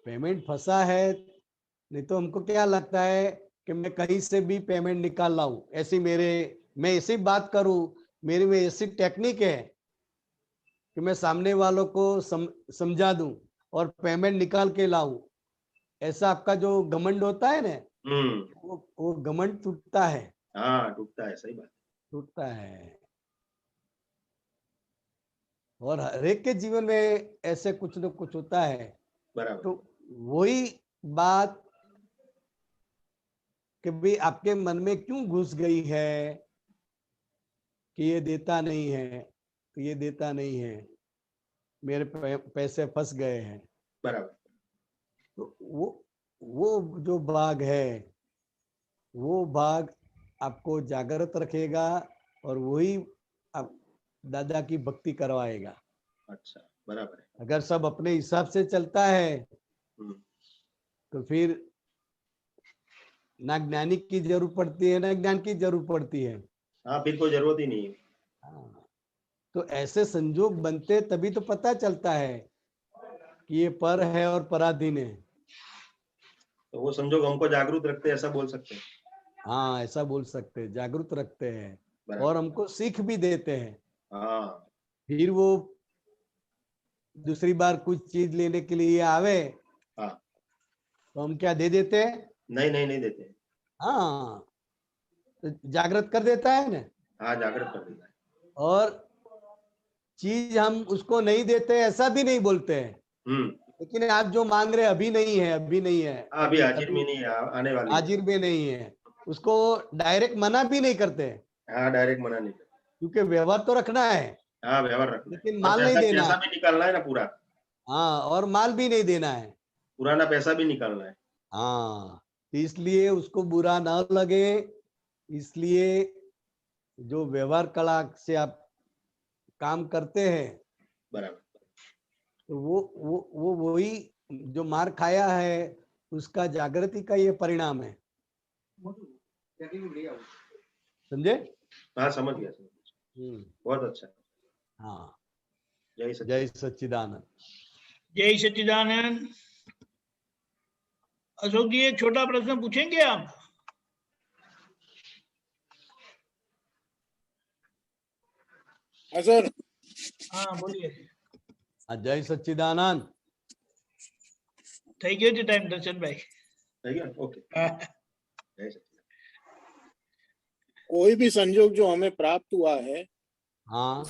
पेमेंट फंसा है, नहीं तो हमको क्या लगता है कि मैं कहीं से भी पेमेंट निकाल लाऊं, ऐसी मैं ऐसी बात करूं, मेरी में ऐसी टेक्निक है कि मैं सामने वालों को समझा दूं और पेमेंट निकाल के लाऊं। ऐसा आपका जो घमंड होता है ना, वो घमंड टूटता है, हाँ, टूटता है, सही बात। टूटता है। और हर एक के जीवन में ऐसे कुछ न कुछ होता है। बराबर। तो वही बात कि भाई आपके मन में क्यों घुस गई है कि ये देता नहीं है, तो ये देता नहीं है, मेरे पैसे फंस गए हैं। बराबर। तो वो जो भाग है, वो भाग आपको जागृत रखेगा और वही आप दादा की भक्ति करवाएगा। अच्छा, बराबर है। अगर सब अपने हिसाब से चलता है, तो फिर ना ज्ञानी की जरूरत पड़ती है, ना ज्ञान की जरूरत पड़ती है। हाँ, फिर कोई जरूरत ही नहीं है। हाँ, तो ऐसे संजोग बनते तभी तो पता चलता है कि ये पर है और पराधीन है। तो वो संजोग हमको जागरूक रखते हैं, ऐसा बोल सकते हैं। हाँ, ऐसा बोल सकते हैं, जागरूक रखते हैं बराबर। और हमको सीख भी देते हैं। हाँ फिर वो दूसरी बार कुछ चीज लेने के लिए आवे हाँ, तो हम क्या दे देते हैं? नहीं देते। हाँ, तो जागृत कर देता है ना। हाँ, जागृत कर देता है। और चीज हम उसको नहीं देते ऐसा भी नहीं बोलते हैं, लेकिन आप जो मांग रहे अभी नहीं है, अभी नहीं है, अभी हाजिर में नहीं है, आने वाली है। हाजिर में नहीं है, उसको डायरेक्ट मना भी नहीं करते हैं, हाँ, डायरेक्ट मना नहीं करते। क्योंकि व्यवहार तो रखना है, हाँ, व्यवहार रखना है। लेकिन और माल नहीं देना पैसा है। भी निकालना है ना पूरा, हाँ, और माल भी नहीं देना है। पुराना पैसा भी निकालना है। हाँ, तो इसलिए उसको बुरा ना लगे, इसलिए जो व्यवहार कला से आप काम करते हैं, बराबर। तो वो वही जो मार खाया है उसका जागृति का ये परिणाम है। समझे? हाँ, समझ गया। बहुत अच्छा। हाँ, जय सच्चिदानंद। जय सच्चिदानंद। जय सच्चिदानंद। अशोक जी, एक छोटा प्रश्न पूछेंगे आप? हाँ सर। हाँ, बोलिए। जय सच्चिदानंद। થઈ ગયો છે ટાઈમ દર્શનભાઈ? થઈ गया, ओके। हाँ। जय सच्चिदानंद। कोई भी संजोग जो हमें प्राप्त हुआ है, हाँ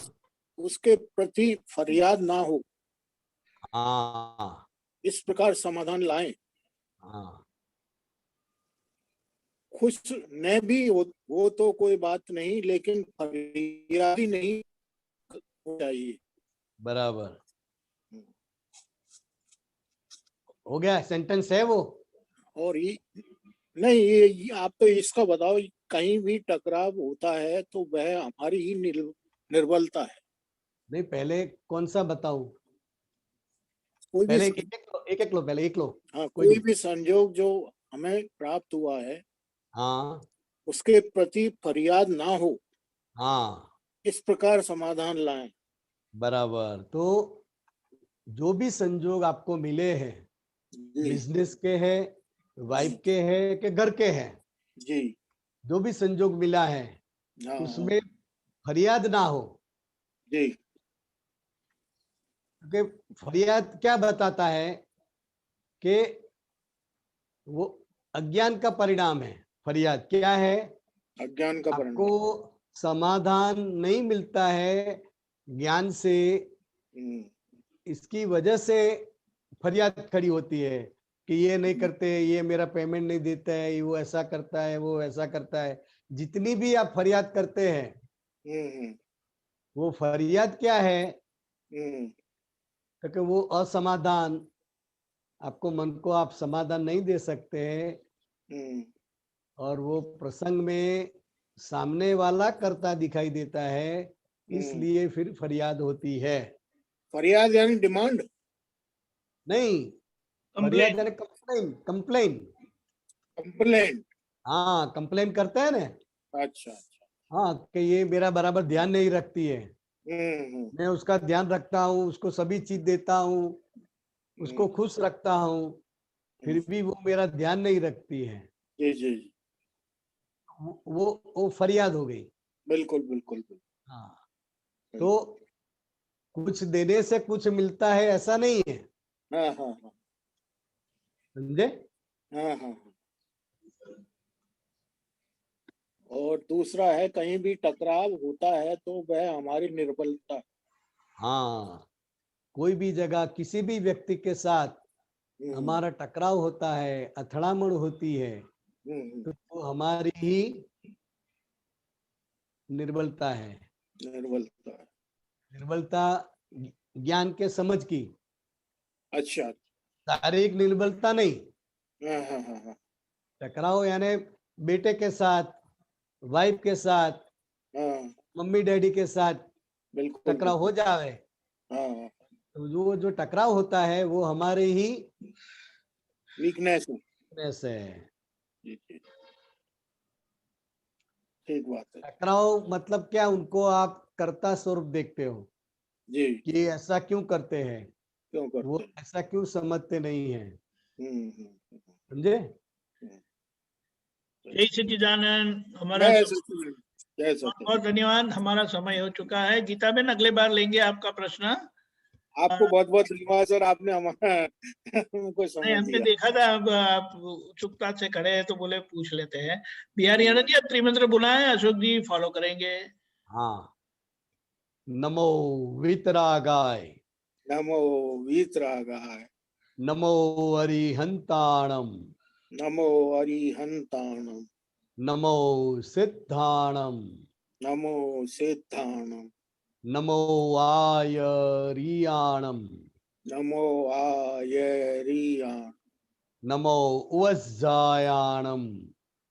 उसके प्रति फरियाद ना हो, हाँ इस प्रकार समाधान लाएं। हाँ, खुश न भी हो तो कोई बात नहीं, लेकिन फरियाद ही नहीं चाहिए। बराबर हो गया, सेंटेंस है वो। और ये नहीं, ये आप तो इसका बताओ, कहीं भी टकराव होता है तो वह हमारी ही निर्बलता है। नहीं, पहले कौन सा बताऊं? कोई पहले भी एक लो, पहले एक लो। हाँ, कोई कोई नहीं। भी संजोग जो हमें प्राप्त हुआ है, हाँ उसके प्रति फरियाद ना हो, हाँ, इस प्रकार समाधान लाएं। बराबर। तो जो भी संजोग आपको मिले हैं, जी बिजनेस के हैं, वाइफ के हैं कि घर के हैं, जी। जो भी संजोग मिला है हाँ उसमें फरियाद ना हो। जी क्योंकि फरियाद क्या बताता है कि वो अज्ञान का परिणाम है। फरियाद क्या है? अज्ञान का परिणाम। आपको समाधान नहीं मिलता है ज्ञान से, इसकी वजह से फरियाद खड़ी होती है कि ये नहीं करते, ये मेरा पेमेंट नहीं देता है, ये वो ऐसा करता है, वो ऐसा करता है। जितनी भी आप फरियाद करते हैं, वो फरियाद क्या है? क्योंकि वो असमाधान, आपको मन को आप समाधान नहीं दे सकते हैं, और वो प्रसंग में सामने वाला करता दिखाई देता है, इसलिए फिर फरियाद होती है। फरियाद यानी डिमांड नहीं, फरियाद यानी कंप्लेन। Complain, complaint. हाँ, कंप्लेन करते हैं ना। अच्छा अच्छा। हाँ, कि ये मेरा बराबर ध्यान नहीं रखती है, मैं उसका ध्यान रखता हूँ, उसको सभी चीज देता हूँ, उसको खुश रखता हूँ, फिर भी वो मेरा ध्यान नहीं रखती है। जी जी, वो फरियाद हो गई। बिल्कुल बिल्कुल बिल्कुल। हाँ, तो कुछ देने से कुछ मिलता है ऐसा नहीं है। हाँ हाँ हाँ, समझे? हाँ हाँ। और दूसरा है, कहीं भी टकराव होता है तो वह हमारी निर्बलता। हाँ, कोई भी जगह किसी भी व्यक्ति के साथ हमारा टकराव होता है, अथड़ामण होती है, तो वो हमारी ही निर्बलता है। निर्बलता। निर्बलता ज्ञान के समझ की। अच्छा। शारीरिक निर्बलता नहीं। हाँ हाँ हाँ हाँ। टकराव यानी बेटे के साथ, वाइफ के साथ, मम्मी डैडी के साथ बिल्कुल टकराव हो जाए, हाँ, तो जो टकराव होता है वो हमारे ही वीकनेस है। ठीक बात है। टकराव मतलब क्या? उनको आप कर्ता स्वरूप देखते हो जी, कि ऐसा क्यों करते हैं, क्यों करते वो ऐसा क्यों समझते नहीं है। हैं? समझे? जय सच्चिदानंद। हमारा जय समय- सच्चिदानंद, जय बहुत सच्चिदानंद। बहुत धन्यवाद। हमारा समय हो चुका है। गीता बेन, अगले बार लेंगे आपका प्रश्न। आपको बहुत बहुत धन्यवाद सर, आपने हमारा हमको नहीं, समय हमने दिया। देखा था अब आप उत्सुकता से खड़े हैं तो बोले पूछ लेते हैं। बिहारी आनंद जी, त्रिमंत्र बुलाएं, अशोक जी फॉलो करेंगे। हाँ। नमो वीतरागाय, नमो वीतरागाय, नमो अरिहंताणम, नमो अरिहंताणम, नमो सिद्धाणम, नमो सिद्धाणम, नमो आयरियाणम, नमो आयरियाण, नमो उवज्जायाणम,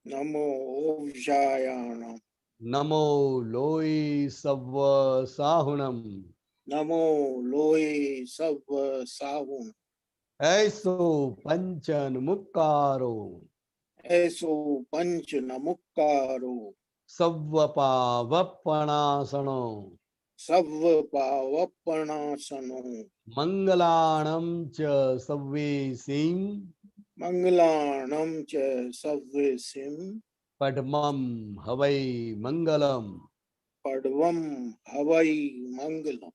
नमो ओवजायाणम, नमो लोई सव्व साहुणम, नमो लोये सव साहुण, ऐसो पंचन मुक्कारो, ऐसो पंच नमुक्कारो, सव्व पावपणासनो, सव पावपणासनो, मंगलाणं च सव्वेसिं, मंगलाणं च सव्यसिं, पद्मं हवै मंगलम। पड्वं हवै मंगलम्।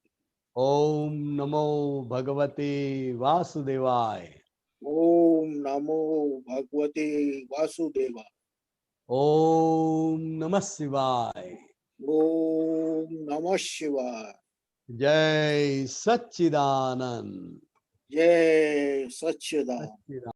ओम नमो भगवते वासुदेवाय, ओम नमो भगवते वासुदेवाय, ओम नमः शिवाय। ओम नमः शिवाय। जय सच्चिदानंद। जय सच्चिदानंद।